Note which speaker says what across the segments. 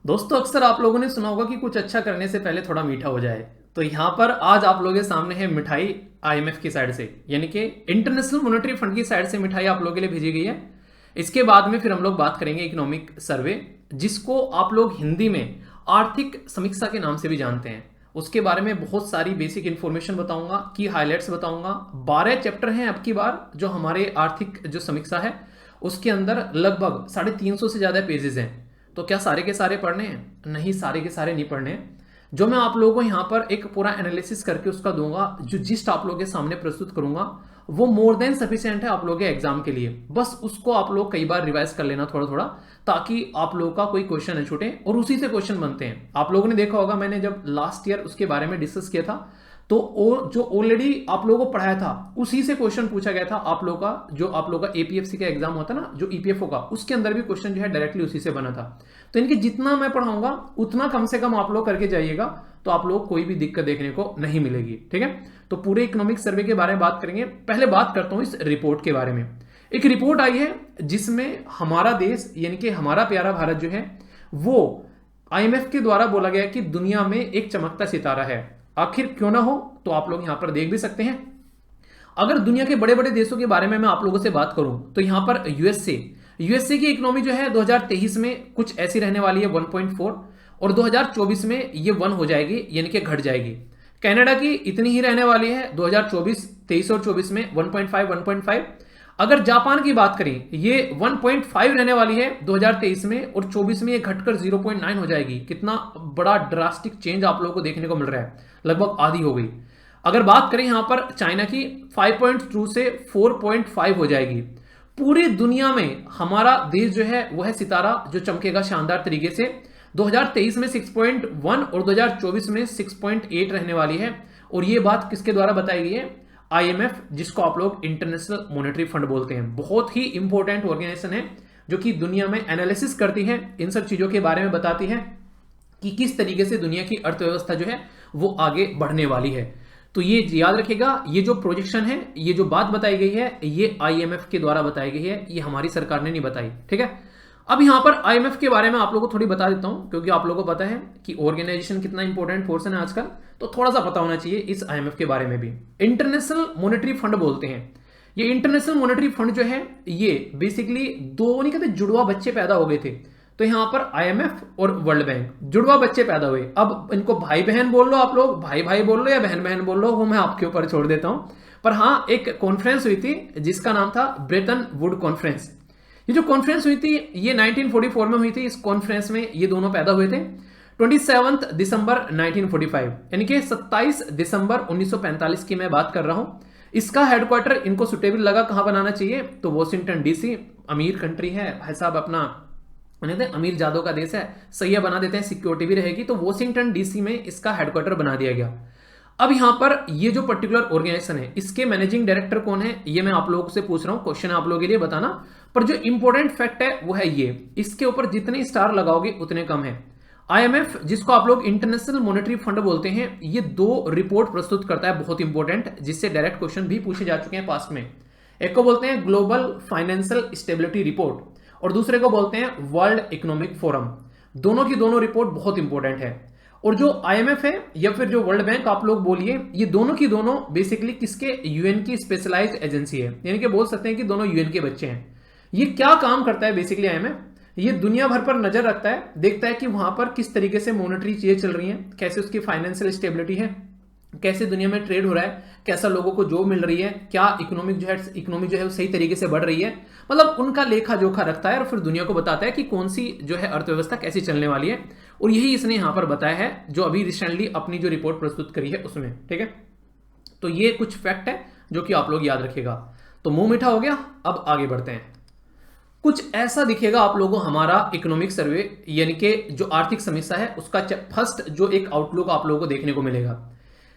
Speaker 1: दोस्तों अक्सर आप लोगों ने सुना होगा कि कुछ अच्छा करने से पहले थोड़ा मीठा हो जाए। तो यहाँ पर आज आप लोगों के सामने है मिठाई आईएमएफ की साइड से, यानी कि इंटरनेशनल मॉनेटरी फंड की साइड से मिठाई आप लोगों के लिए भेजी गई है। इसके बाद में फिर हम लोग बात करेंगे इकोनॉमिक सर्वे, जिसको आप लोग हिंदी में आर्थिक समीक्षा के नाम से भी जानते हैं। उसके बारे में बहुत सारी बेसिक इंफॉर्मेशन बताऊंगा, की हाइलाइट्स बताऊंगा। 12 चैप्टर हैं अब की बार जो हमारे आर्थिक जो समीक्षा है उसके अंदर लगभग 350 से ज़्यादा पेजेस हैं। तो क्या सारे के सारे पढ़ने हैं? नहीं, सारे के सारे नहीं पढ़ने हैं। जो मैं आप लोगों को यहाँ पर एक पूरा एनालिसिस करके उसका दूंगा, जो जिस्ट आप लोगों के सामने प्रस्तुत करूंगा, वो मोर देन सफिशिएंट है आप लोगों के एग्जाम के लिए। बस उसको आप लोग कई बार रिवाइज कर लेना थोड़ा थोड़ा, ताकि आप लोगों का कोई क्वेश्चन न छूटे और उसी से क्वेश्चन बनते हैं। आप लोगों ने देखा होगा, मैंने जब लास्ट ईयर उसके बारे में डिस्कस किया था तो जो ऑलरेडी आप लोगों को पढ़ाया था उसी से क्वेश्चन पूछा गया था। आप लोगों का जो आप लोगों का एपीएफसी का एग्जाम होता है ना, जो ईपीएफओ का, उसके अंदर भी क्वेश्चन जो है डायरेक्टली उसी से बना था। तो इनके जितना मैं पढ़ाऊंगा उतना कम से कम आप लोग करके जाइएगा, तो आप लोग कोई भी दिक्कत देखने को नहीं मिलेगी। ठीक है, तो पूरे इकोनॉमिक सर्वे के बारे में बात करेंगे। पहले बात करता हूं इस रिपोर्ट के बारे में। एक रिपोर्ट आई है जिसमें हमारा देश यानी कि हमारा प्यारा भारत जो है वो आईएमएफ के द्वारा बोला गया कि दुनिया में एक चमकता सितारा है। आखिर क्यों ना हो, तो आप लोग यहां पर देख भी सकते हैं। अगर दुनिया के बड़े बड़े देशों के बारे में मैं आप लोगों से बात करूं तो यहां पर यूएसए की इकोनॉमी जो है 2023 में कुछ ऐसी रहने वाली है 1.4, और 2024 में ये 1 हो जाएगी, यानी कि घट जाएगी। कनाडा की इतनी ही रहने वाली है 2024, 23 और 24 में 1.5। अगर जापान की बात करें, ये 1.5 रहने वाली है 2023 में, और 24 में ये घटकर 0.9 हो जाएगी। कितना बड़ा ड्रास्टिक चेंज आप लोगों को देखने को मिल रहा है, लगभग आधी हो गई। अगर बात करें यहां पर चाइना की, 5.2 से 4.5 हो जाएगी। पूरी दुनिया में हमारा देश जो है वह सितारा जो चमकेगा शानदार तरीके से। 2023 में 6.1 और 2024 में 6.8 रहने वाली है। और ये बात किसके द्वारा बताई गई है? आईएमएफ, जिसको आप लोग इंटरनेशनल मॉनेटरी फंड बोलते हैं। बहुत ही इंपॉर्टेंट ऑर्गेनाइजेशन है जो कि दुनिया में एनालिसिस करती है, इन सब चीजों के बारे में बताती है कि किस तरीके से दुनिया की अर्थव्यवस्था जो है वो आगे बढ़ने वाली है। तो ये याद रखिएगा, ये जो प्रोजेक्शन है, ये जो बात बताई गई है, ये आईएमएफ के द्वारा बताई गई है, ये हमारी सरकार ने नहीं बताई। ठीक है, अब यहां पर आईएमएफ के बारे में आप लोगों को थोड़ी बता देता हूं, क्योंकि आप लोगों को पता है कि ऑर्गेनाइजेशन कितना इंपॉर्टेंट फोर्स है आजकल, तो थोड़ा सा पता होना चाहिए इस आईएमएफ के बारे में भी। इंटरनेशनल मॉनेटरी फंड बोलते हैं। ये इंटरनेशनल मॉनेटरी फंड जो है ये बेसिकली दो नहीं कहते, जुड़वा बच्चे पैदा हो गए थे। तो यहां पर आईएमएफ और वर्ल्ड बैंक जुड़वा बच्चे पैदा हुए। अब इनको भाई बहन बोल लो, आप लोग भाई भाई बोल लो या बहन बहन बोल लो, वो मैं आपके ऊपर छोड़ देता हूं। पर हाँ, एक कॉन्फ्रेंस हुई थी जिसका नाम था ब्रेटन वुड कॉन्फ्रेंस। ये जो कॉन्फ्रेंस हुई थी ये 1944 में हुई थी। इस कॉन्फ्रेंस में ये दोनों पैदा हुए थे 27 दिसंबर 1945, यानी कि 27 दिसंबर 1945 की मैं बात कर रहा हूं। इसका हेडक्वार्टर इनको सुटेबल लगा कहां बनाना चाहिए, तो वॉशिंगटन डीसी। अमीर कंट्री है भाई साहब, अपना अमीर जादों का देश है, सही है, बना देते हैं, सिक्योरिटी भी रहेगी। तो वॉशिंगटन डीसी में इसका हेडक्वार्टर बना दिया गया। अब यहां पर ये जो पर्टिकुलर ऑर्गेनाइजेशन है, इसके मैनेजिंग डायरेक्टर कौन है, ये मैं आप लोगों से पूछ रहा हूं, क्वेश्चन आप लोगों के लिए बताना। पर जो इंपॉर्टेंट फैक्ट है वो है ये, इसके ऊपर जितने स्टार लगाओगे उतने कम है। आईएमएफ, जिसको आप लोग इंटरनेशनल मॉनेटरी फंड बोलते हैं, ये 2 रिपोर्ट प्रस्तुत करता है, बहुत इंपॉर्टेंट, जिससे डायरेक्ट क्वेश्चन भी पूछे जा चुके हैं पास्ट में। एक को बोलते हैं ग्लोबल फाइनेंशियल स्टेबिलिटी रिपोर्ट, और दूसरे को बोलते हैं वर्ल्ड इकोनॉमिक फोरम। दोनों की दोनों रिपोर्ट बहुत इंपॉर्टेंट है। और जो आईएमएफ है या फिर जो वर्ल्ड बैंक आप लोग बोलिए, ये दोनों की दोनों बेसिकली किसके, यूएन की स्पेशलाइज्ड एजेंसी है, यानी कि बोल सकते हैं कि दोनों यूएन के बच्चे हैं। ये क्या काम करता है बेसिकली आईएमएफ? ये दुनिया भर पर नजर रखता है, देखता है कि वहां पर किस तरीके से मॉनेटरी चीजें चल रही हैं, कैसे उसकी फाइनेंशियल स्टेबिलिटी है, कैसे दुनिया में ट्रेड हो रहा है, कैसा लोगों को जॉब मिल रही है, क्या इकोनॉमी जो है वो सही तरीके से बढ़ रही है। मतलब उनका लेखा जोखा रखता है और फिर दुनिया को बताता है कि कौन सी जो है अर्थव्यवस्था कैसी चलने वाली है। और यही इसने यहां पर बताया है, जो अभी रिसेंटली अपनी जो रिपोर्ट प्रस्तुत करी है उसमें। ठीक है, तो ये कुछ फैक्ट है जो कि आप लोग याद रखिएगा। तो मुंह मीठा हो गया, अब आगे बढ़ते हैं। कुछ ऐसा दिखेगा आप लोगों को हमारा इकोनॉमिक सर्वे, यानी कि जो आर्थिक समीक्षा है उसका फर्स्ट जो एक आउटलुक आप लोगों को देखने को मिलेगा।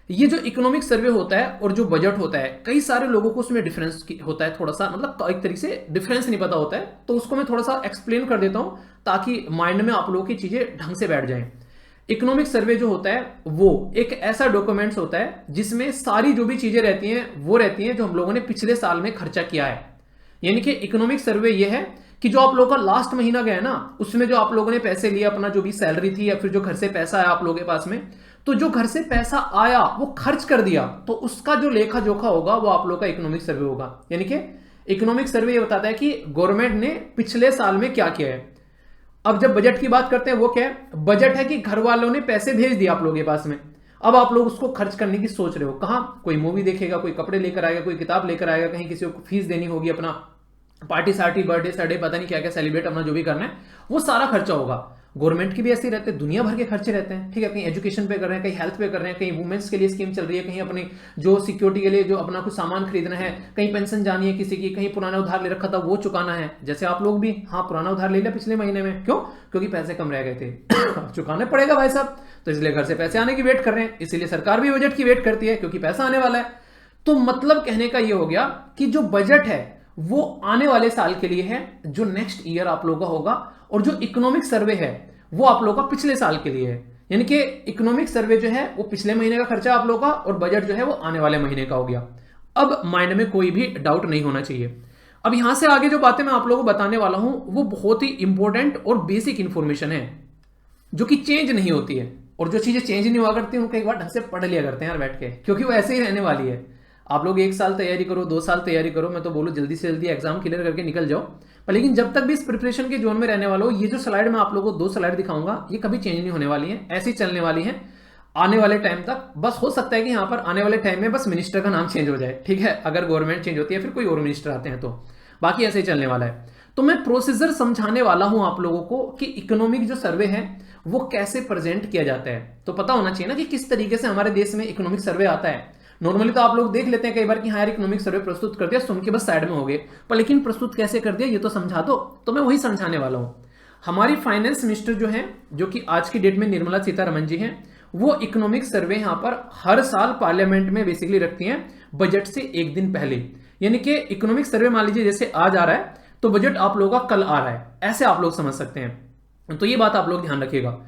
Speaker 1: ये जो इकोनॉमिक सर्वे होता है और जो बजट होता है, कई सारे लोगों को उसमें डिफरेंस होता है, थोड़ा सा मतलब एक तरीके से डिफरेंस नहीं पता होता है, तो उसको मैं थोड़ा सा एक्सप्लेन कर देता हूं ताकि माइंड में आप लोगों की चीजें ढंग से बैठ जाएं। इकोनॉमिक सर्वे जो होता है वो एक ऐसा डॉक्यूमेंट्स होता है जिसमें सारी जो भी चीजें रहती हैं वो रहती हैं जो हम लोगों ने पिछले साल में खर्चा किया है। यानी कि इकोनॉमिक सर्वे ये है कि जो आप लोगों का लास्ट महीना गया ना, उसमें जो आप लोगों ने पैसे लिए, अपना जो भी सैलरी थी या फिर जो घर से पैसा आया आप लोगों के पास में, तो जो घर से पैसा आया वो खर्च कर दिया, तो उसका जो लेखा जोखा होगा वो आप लोग का इकोनॉमिक सर्वे होगा। यानी कि इकोनॉमिक सर्वे ये बताता है कि गवर्नमेंट ने पिछले साल में क्या किया है। अब जब बजट की बात करते हैं वो क्या है, बजट है कि घर वालों ने पैसे भेज दिए आप लोगों के पास में, अब आप लोग उसको खर्च करने की सोच रहे हो। कहां, कोई मूवी देखेगा, कोई कपड़े लेकर आएगा, कोई किताब लेकर आएगा, कहीं किसी को फीस देनी होगी, अपना पार्टी सार्टी बर्थडे सडे पता नहीं क्या क्या सेलिब्रेट अपना जो भी करना है, वो सारा खर्चा होगा। गवर्नमेंट के भी ऐसे ही रहते हैं, दुनिया भर के खर्चे रहते हैं, ठीक है। कहीं एजुकेशन पे कर रहे हैं, कहीं हेल्थ पे कर रहे हैं, कहीं वुमेन्स के लिए स्कीम चल रही है, कहीं अपनी जो सिक्योरिटी के लिए जो अपना कुछ सामान खरीदना है, कहीं पेंशन जानी है किसी की, कहीं पुराना उधार ले रखा था वो चुकाना है। जैसे आप लोग भी, हाँ, पुराना उधार ले लिया पिछले महीने में, क्यों? क्योंकि पैसे कम रह गए थे चुकाना पड़ेगा भाई साहब, तो इसलिए घर से पैसे आने की वेट कर रहे हैं। इसीलिए सरकार भी बजट की वेट करती है, क्योंकि पैसा आने वाला है। तो मतलब कहने का ये हो गया कि जो बजट है वो आने वाले साल के लिए है, जो नेक्स्ट ईयर आप लोगों का होगा, और जो इकोनॉमिक सर्वे है वो आप लोगों का पिछले साल के लिए है। यानी कि इकोनॉमिक सर्वे जो है वो पिछले महीने का खर्चा आप लोगों का, और बजट जो है वो आने वाले महीने का हो गया। अब माइंड में कोई भी डाउट नहीं होना चाहिए। अब यहां से आगे जो बातें मैं आप लोगों को बताने वाला हूं वो बहुत ही इंपॉर्टेंट और बेसिक इंफॉर्मेशन है, जो कि चेंज नहीं होती है। और जो चीजें चेंज नहीं हुआ करती उनको एक बार ढंग से पढ़ लिया करते हैं यार बैठ के, क्योंकि वो ऐसे ही रहने वाली है। आप लोग 1 साल तैयारी करो, 2 साल तैयारी करो, मैं तो बोलूं जल्दी से जल्दी एग्जाम क्लियर करके निकल जाओ। पर लेकिन जब तक भी इस प्रिपरेशन के जोन में रहने वाला हो, ये जो स्लाइड मैं आप लोगों को 2 स्लाइड दिखाऊंगा, ये कभी चेंज नहीं होने वाली है, ऐसी चलने वाली है आने वाले टाइम तक। बस हो सकता है कि यहाँ पर आने वाले टाइम में बस मिनिस्टर का नाम चेंज हो जाए, ठीक है, अगर गवर्नमेंट चेंज होती है, फिर कोई और मिनिस्टर आते हैं, तो बाकी ऐसे ही चलने वाला है। तो मैं प्रोसीजर समझाने वाला हूं आप लोगों को कि इकोनॉमिक जो सर्वे है वो कैसे प्रेजेंट किया जाता है। तो पता होना चाहिए ना कि किस तरीके से हमारे देश में इकोनॉमिक सर्वे आता है। नॉर्मली तो आप लोग देख लेते हैं कई बार कि हाँ यार इकोनॉमिक सर्वे प्रस्तुत कर दिया, सुन के बस साइड में हो गए, पर लेकिन प्रस्तुत कैसे कर दिया ये तो समझा दो। तो मैं वही समझाने वाला हूं। हमारी फाइनेंस मिनिस्टर जो है, जो कि आज की डेट में निर्मला सीतारमण जी हैं, वो इकोनॉमिक सर्वे यहां पर हर साल पार्लियामेंट में बेसिकली रखती हैं, बजट से 1 दिन पहले। यानी कि इकोनॉमिक सर्वे मान लीजिए जैसे आज आ रहा है तो बजट आप लोगों का कल आ रहा है, ऐसे आप लोग समझ सकते हैं। तो ये बात आप लोग ध्यान रखिएगा।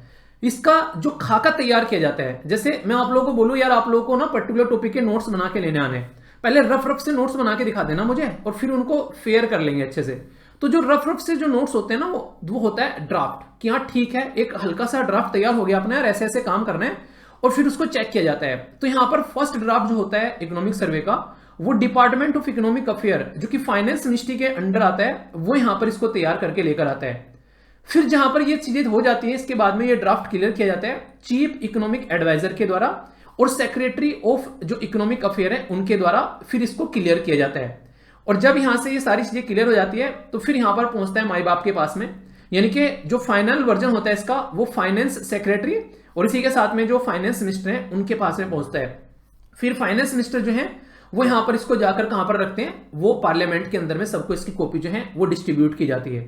Speaker 1: इसका जो खाका तैयार किया जाता है, जैसे मैं आप लोगों को बोलूं यार आप लोगों को ना पर्टिकुलर टॉपिक के नोट्स बना के लेने आने, पहले रफ रफ से नोट्स बना के दिखा देना मुझे, और फिर उनको फेयर कर लेंगे अच्छे से। तो जो रफ रफ से जो नोट्स होते हैं ना वो होता है ड्राफ्ट, कि हाँ ठीक है एक हल्का सा ड्राफ्ट तैयार हो गया अपना यार, ऐसे ऐसे काम करना है, और फिर उसको चेक किया जाता है। तो यहां पर फर्स्ट ड्राफ्ट जो होता है इकोनॉमिक सर्वे का, वो डिपार्टमेंट ऑफ इकोनॉमिक अफेयर जो कि फाइनेंस मिनिस्ट्री के अंडर आता है, वो यहां पर इसको तैयार करके लेकर आता है। फिर जहां पर ये चीजें हो जाती हैं, इसके बाद में ये ड्राफ्ट क्लियर किया जाता है चीफ इकोनॉमिक एडवाइजर के द्वारा, और सेक्रेटरी ऑफ जो इकोनॉमिक अफेयर है उनके द्वारा फिर इसको क्लियर किया जाता है। और जब यहां से ये सारी चीजें क्लियर हो जाती है तो फिर यहां पर पहुंचता है माई बाप के पास में, यानी कि जो फाइनल वर्जन होता है इसका वो फाइनेंस सेक्रेटरी और इसी के साथ में जो फाइनेंस मिनिस्टर है उनके पास में पहुंचता है। फिर फाइनेंस मिनिस्टर जो है वो यहां पर इसको जाकर कहां पर रखते हैं, वो पार्लियामेंट के अंदर में सबको इसकी कॉपी जो है वो डिस्ट्रीब्यूट की जाती है।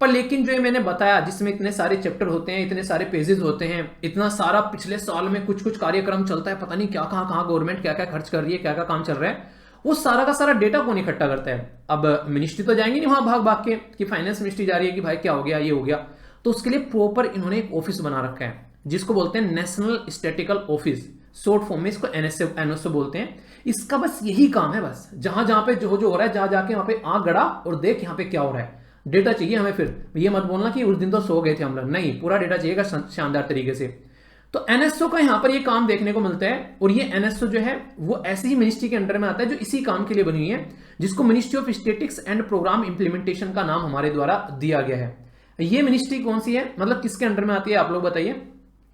Speaker 1: पर लेकिन जो ये मैंने बताया जिसमें इतने सारे चैप्टर होते हैं, इतने सारे पेजेस होते हैं, इतना सारा पिछले साल में कुछ कुछ कार्यक्रम चलता है, पता नहीं क्या कहां गवर्नमेंट क्या क्या खर्च कर रही है, क्या क्या काम चल रहा है, वो सारा का सारा डेटा कौन इकट्ठा करता है। अब मिनिस्ट्री तो जाएंगे नहीं वहां भाग भाग के कि फाइनेंस मिनिस्ट्री जा रही है कि भाई क्या हो गया ये हो गया, तो उसके लिए प्रॉपर इन्होंने एक ऑफिस बना रखा है जिसको बोलते हैं national statistical office, short form में इसको एनएसओ बोलते हैं। इसका बस यही काम है, बस जहां जहां पे जो हो रहा है जा जाके वहां पे आंख गड़ा और देख यहाँ पे क्या हो रहा है, डेटा चाहिए हमें। फिर ये मत बोलना कि उस दिन तो सो गए थे हम लोग, नहीं, पूरा डेटा चाहिएगा शानदार तरीके से। तो एनएसओ का यहां पर ये काम देखने को मिलता है, और ये एनएसओ जो है वो ऐसी ही मिनिस्ट्री के अंडर में आता है जो इसी काम के लिए बनी हुई है, जिसको ministry of statistics and programme implementation का नाम हमारे द्वारा दिया गया है। ये मिनिस्ट्री कौन सी है, मतलब किसके अंडर में आती है, आप लोग बताइए।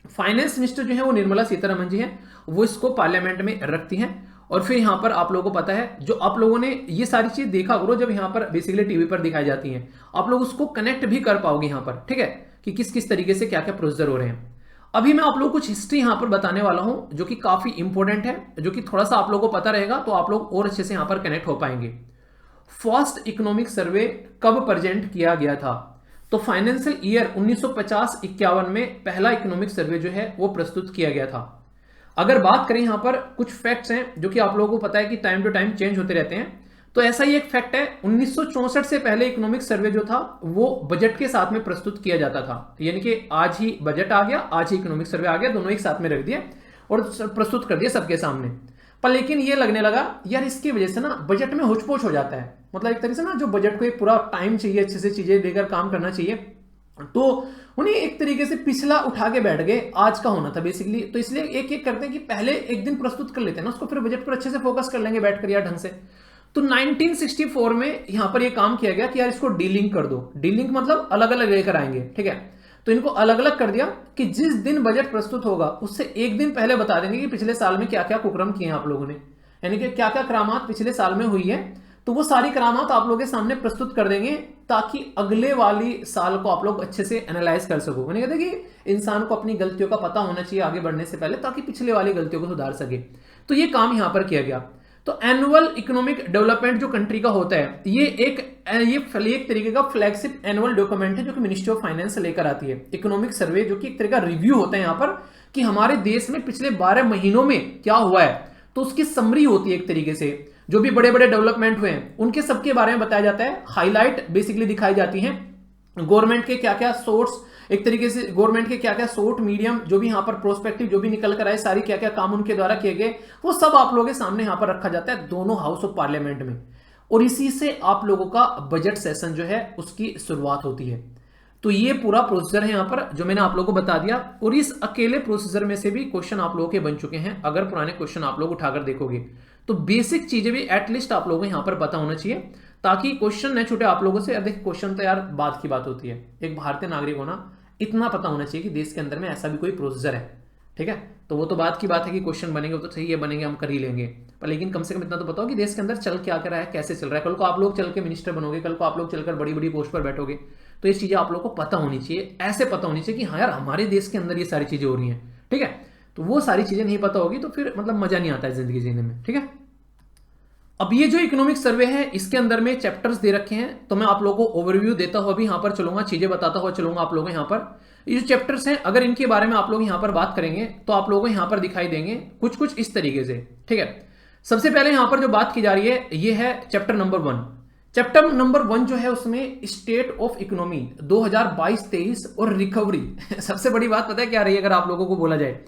Speaker 1: फाइनेंस मिनिस्टर जो है वो निर्मला सीतारमण जी है, वो इसको पार्लियामेंट में रखती हैं। और फिर यहां पर आप लोगों को पता है, जो आप लोगों ने ये सारी चीज देखा करो जब यहां पर बेसिकली टीवी पर दिखाई जाती हैं, आप लोग उसको कनेक्ट भी कर पाओगे यहां पर, ठीक है, कि किस किस तरीके से क्या क्या प्रोसीजर हो रहे हैं। अभी मैं आप लोग कुछ हिस्ट्री यहां पर बताने वाला हूं जो कि काफी इंपॉर्टेंट है, जो कि थोड़ा सा आप लोगों को पता रहेगा तो आप लोग और अच्छे से यहां पर कनेक्ट हो पाएंगे। फर्स्ट इकोनॉमिक सर्वे कब प्रेजेंट किया गया था, तो फाइनेंशियल ईयर 1950-51 में पहला इकोनॉमिक सर्वे जो है वो प्रस्तुत किया गया था। अगर बात करें यहां पर कुछ फैक्ट्स हैं जो कि आप लोगों को पता है कि टाइम टू टाइम चेंज होते रहते हैं, तो ऐसा ही एक फैक्ट है, 1964 से पहले इकोनॉमिक सर्वे जो था वो बजट के साथ में प्रस्तुत किया जाता था। यानी कि आज ही बजट आ गया, आज ही इकोनॉमिक सर्वे आ गया, दोनों एक साथ में रख दिए और प्रस्तुत कर दिया सबके सामने। पर लेकिन ये लगने लगा यार इसकी वजह से ना बजट में होचपोच हो जाता है, मतलब एक तरीके से ना जो बजट को एक पूरा टाइम चाहिए, अच्छे से चीजें लेकर काम करना चाहिए, तो उन्हें एक तरीके से पिछला उठा के बैठ गए, आज का होना था बेसिकली। तो इसलिए एक एक करते हैं कि पहले एक दिन प्रस्तुत कर लेते हैं ना उसको, फिर बजट पर अच्छे से फोकस कर लेंगे बैठ कर यार ढंग से। तो 1964 में यहां पर ये काम किया गया कि यार इसको डीलिंक कर दो। डीलिंक मतलब अलग अलग लेकर आएंगे, ठीक है। तो इनको अलग अलग कर दिया कि जिस दिन बजट प्रस्तुत होगा उससे एक दिन पहले बता देंगे कि पिछले साल में क्या क्या कुकर्म किए हैं आप लोगों ने, यानी कि क्या क्या करामात पिछले साल में हुई है, तो वो सारी करामात आप लोगों के सामने प्रस्तुत कर देंगे ताकि अगले वाली साल को आप लोग अच्छे से एनालाइज कर सको। मैंने कहते कि इंसान को अपनी गलतियों का पता होना चाहिए आगे बढ़ने से पहले, ताकि पिछले वाली गलतियों को सुधार सके। तो ये काम यहां पर किया गया। तो एनुअल इकोनॉमिक डेवलपमेंट जो कंट्री का होता है, ये एक तरीके का फ्लैगशिप एनुअल डॉक्यूमेंट है जो कि मिनिस्ट्री ऑफ फाइनेंस लेकर आती है। इकोनॉमिक सर्वे जो कि एक तरह का रिव्यू होता है यहां पर कि हमारे देश में पिछले 12 महीनों में क्या हुआ है, तो उसकी समरी होती है एक तरीके से। जो भी बड़े बड़े डेवलपमेंट हुए हैं उनके सबके बारे में बताया जाता है, हाईलाइट बेसिकली दिखाई जाती है। गवर्नमेंट के क्या क्या सोर्स, एक तरीके से गवर्नमेंट के क्या क्या शॉर्ट मीडियम जो भी यहां पर प्रोस्पेक्टिव जो भी निकल कर आए, सारी क्या क्या काम उनके द्वारा किए गए, वो सब आप लोगों के सामने यहां पर रखा जाता है दोनों हाउस ऑफ पार्लियामेंट में। और इसी से आप लोगों का बजट सेशन जो है उसकी शुरुआत होती है। तो ये पूरा प्रोसीजर है यहां पर जो मैंने आप लोगों को बता दिया। और इस अकेले प्रोसीजर में से भी क्वेश्चन आप लोगों के बन चुके हैं, अगर पुराने क्वेश्चन आप लोग उठाकर देखोगे तो बेसिक चीजें भी एटलीस्ट आप लोगों को यहां पर पता होना चाहिए, ताकि क्वेश्चन न छूटे आप लोगों से। देखिए क्वेश्चन तो यार बाद की बात होती है, एक भारतीय नागरिक होना इतना पता होना चाहिए कि देश के अंदर में ऐसा भी कोई प्रोसीजर है, ठीक है। तो वो तो बात की बात है कि क्वेश्चन बनेंगे वो तो सही है, बनेंगे हम कर ही लेंगे, पर लेकिन कम से कम इतना तो बताओ कि देश के अंदर चल क्या कर रहा है, कैसे चल रहा है। कल को आप लोग चल के मिनिस्टर बनोगे, कल को आप लोग चलकर बड़ी बड़ी पोस्ट पर बैठोगे, तो ये चीजें आप लोग को पता होनी चाहिए, ऐसे पता होनी चाहिए कि हाँ यार हमारे देश के अंदर ये सारी चीजें हो रही हैं, ठीक है। तो वो सारी चीजें नहीं पता होगी तो फिर मतलब मजा नहीं आता है जिंदगी जीने में, ठीक है। अब ये जो इकोनॉमिक सर्वे है इसके अंदर में चैप्टर्स दे रखे हैं, तो मैं आप लोगों को ओवरव्यू देता हुआ भी यहां पर चलूंगा, चीजें बताता हुआ चलूंगा आप लोगों को। यहां पर ये जो चैप्टर्स हैं अगर इनके बारे में आप लोग यहां पर बात करेंगे तो आप लोगों को यहां पर दिखाई देंगे कुछ कुछ इस तरीके से, ठीक है। सबसे पहले यहां पर जो बात की जा रही है ये है चैप्टर नंबर 1। चैप्टर नंबर 1 जो है उसमें स्टेट ऑफ इकोनॉमी 2022-23 और रिकवरी सबसे बड़ी बात पता है क्या रही है, अगर आप लोगों को बोला जाए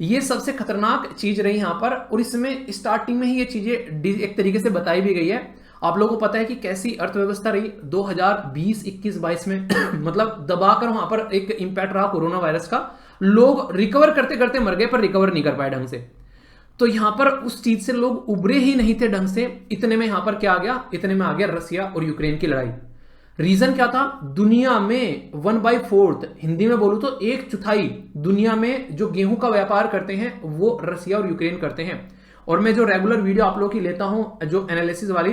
Speaker 1: ये सबसे खतरनाक चीज रही यहां पर। और इसमें स्टार्टिंग में ही ये चीजें एक तरीके से बताई भी गई है। आप लोगों को पता है कि कैसी अर्थव्यवस्था रही 2020, 21, 22 में मतलब दबाकर वहां पर एक इंपैक्ट रहा कोरोना वायरस का, लोग रिकवर करते करते मर गए पर रिकवर नहीं कर पाए ढंग से। तो यहां पर उस चीज से लोग उभरे ही नहीं थे ढंग से। इतने में यहां पर क्या आ गया, इतने में आ गया रसिया और यूक्रेन की लड़ाई। रीजन क्या था, दुनिया में 1/4 हिंदी में बोलूं तो 1/4 दुनिया में जो गेहूं का व्यापार करते हैं वो रसिया और यूक्रेन करते हैं। और मैं जो रेगुलर वीडियो आप लोगों की लेता हूं जो एनालिसिस वाली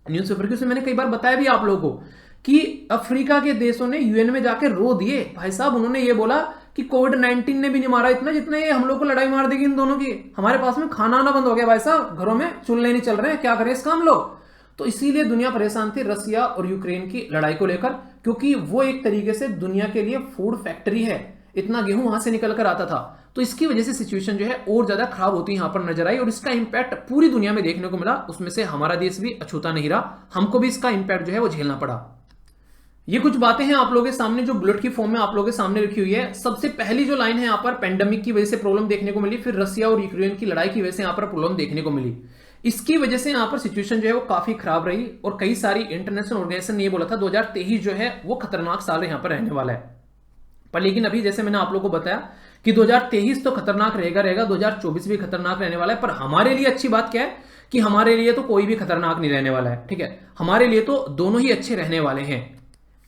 Speaker 1: न्यूज़पेपर की, उसमें मैंने कई बार बताया भी आप लोगों को कि अफ्रीका के देशों ने यूएन में जाकर रो दिए भाई साहब। उन्होंने ये बोला कि कोविड-19 ने भी नहीं मारा इतना जितना ये हम लोग को लड़ाई मार देगी इन दोनों की। हमारे पास में खाना आना बंद हो गया भाई साहब, घरों में चूल्हे नहीं चल रहे हैं, क्या करें इसका हम लोग। तो इसीलिए दुनिया परेशान थी रसिया और यूक्रेन की लड़ाई को लेकर, क्योंकि वो एक तरीके से दुनिया के लिए फूड फैक्ट्री है, इतना गेहूं वहां से निकल कर आता था। तो इसकी वजह से सिचुएशन जो है और ज्यादा खराब होती यहां पर नजर आई और इसका इंपैक्ट पूरी दुनिया में देखने को मिला। उसमें से हमारा देश भी अछूता नहीं रहा, हमको भी इसका इंपैक्ट जो है वो झेलना पड़ा। ये कुछ बातें हैं आप लोगों के सामने जो बुलेट की फॉर्म में आप लोगों के सामने रखी हुई है। सबसे पहली जो लाइन है यहाँ पर पेंडेमिक की वजह से प्रॉब्लम देखने को मिली, फिर रसिया और यूक्रेन की लड़ाई की वजह से यहाँ पर प्रॉब्लम देखने को मिली। इसकी वजह से यहाँ पर सिचुएशन जो है वो काफी खराब रही और कई सारी इंटरनेशनल ऑर्गेनाइजेशन ने ये बोला था 2023 जो है वो खतरनाक साल यहाँ पर रहने वाला है। पर लेकिन अभी जैसे मैंने आप लोगों को बताया कि 2023 तो खतरनाक रहेगा, 2024 भी खतरनाक रहने वाला है। पर हमारे लिए अच्छी बात क्या है कि हमारे लिए तो कोई भी खतरनाक नहीं रहने वाला है, ठीक है। हमारे लिए तो दोनों ही अच्छे रहने वाले हैं।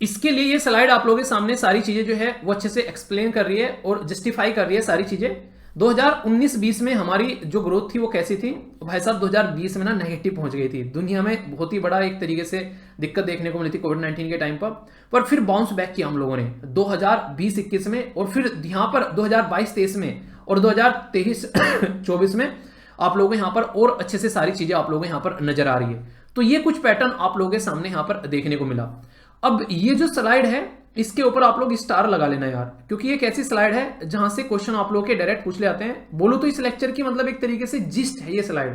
Speaker 1: इसके लिए ये स्लाइड आप लोगों के सामने सारी चीजें जो है वो अच्छे से एक्सप्लेन कर रही है और जस्टिफाई कर रही है सारी चीजें। 2019-20 में हमारी जो ग्रोथ थी वो कैसी थी भाई साहब, 2020 में ना नेगेटिव पहुंच गई थी। दुनिया में बहुत ही बड़ा एक तरीके से दिक्कत देखने को मिली थी कोविड-19 के टाइम पर फिर बाउंस बैक किया हम लोगों ने 2020-21 में, और फिर यहाँ पर 2022-23 में और 2023-24 में आप लोगों को यहाँ पर और अच्छे से सारी चीजें आप लोगों को यहाँ पर नजर आ रही है। तो ये कुछ पैटर्न आप लोगों के सामने यहाँ पर देखने को मिला। अब ये जो स्लाइड है इसके ऊपर आप लोग स्टार लगा लेना यार, क्योंकि एक ऐसी स्लाइड है जहां से क्वेश्चन आप लोग के डायरेक्ट पूछ ले आते हैं। बोलो तो इस लेक्चर की मतलब एक तरीके से जिस्ट है ये स्लाइड,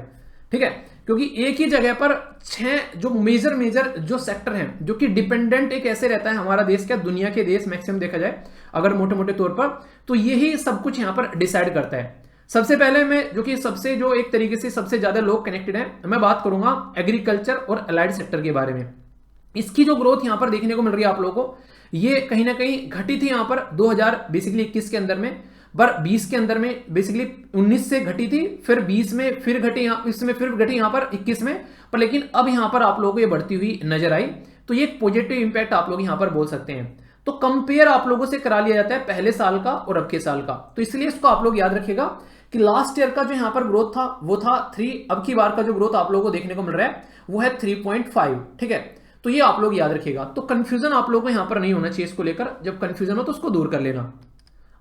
Speaker 1: ठीक है। क्योंकि एक ही जगह पर 6 जो मेजर जो सेक्टर हैं जो कि डिपेंडेंट एक ऐसे रहता है हमारा देश क्या दुनिया के देश मैक्सिमम देखा जाए अगर मोटे मोटे तौर पर, तो यही सब कुछ यहां पर डिसाइड करता है। सबसे पहले मैं जो एक तरीके से सबसे ज्यादा लोग कनेक्टेड हैं, मैं बात करूंगा एग्रीकल्चर और अलाइड सेक्टर के बारे में। इसकी जो ग्रोथ यहां पर देखने को मिल रही है आप लोगों को, ये कहीं ना कहीं घटी थी यहां पर 2021 के अंदर में, पर 20 के अंदर में बेसिकली 19 से घटी थी, फिर 20 में फिर घटी, इसमें फिर घटी यहां पर 21 में, पर लेकिन अब यहां पर आप लोगों को ये बढ़ती हुई नजर आई। तो ये एक पॉजिटिव इंपैक्ट आप लोग यहां पर बोल सकते हैं। तो कंपेयर आप लोगों से करा लिया जाता है पहले साल का और अब के साल का, तो इसलिए इसको आप लोग याद रखिएगा कि लास्ट ईयर का जो यहां पर ग्रोथ था वो था 3, अब की बार का जो ग्रोथ आप लोगों को देखने को मिल रहा है वो है 3.5। ठीक है, तो ये आप लोग याद रखिएगा। तो कंफ्यूजन आप लोगों को यहां पर नहीं होना चाहिए इसको लेकर, जब कंफ्यूजन हो तो उसको दूर कर लेना।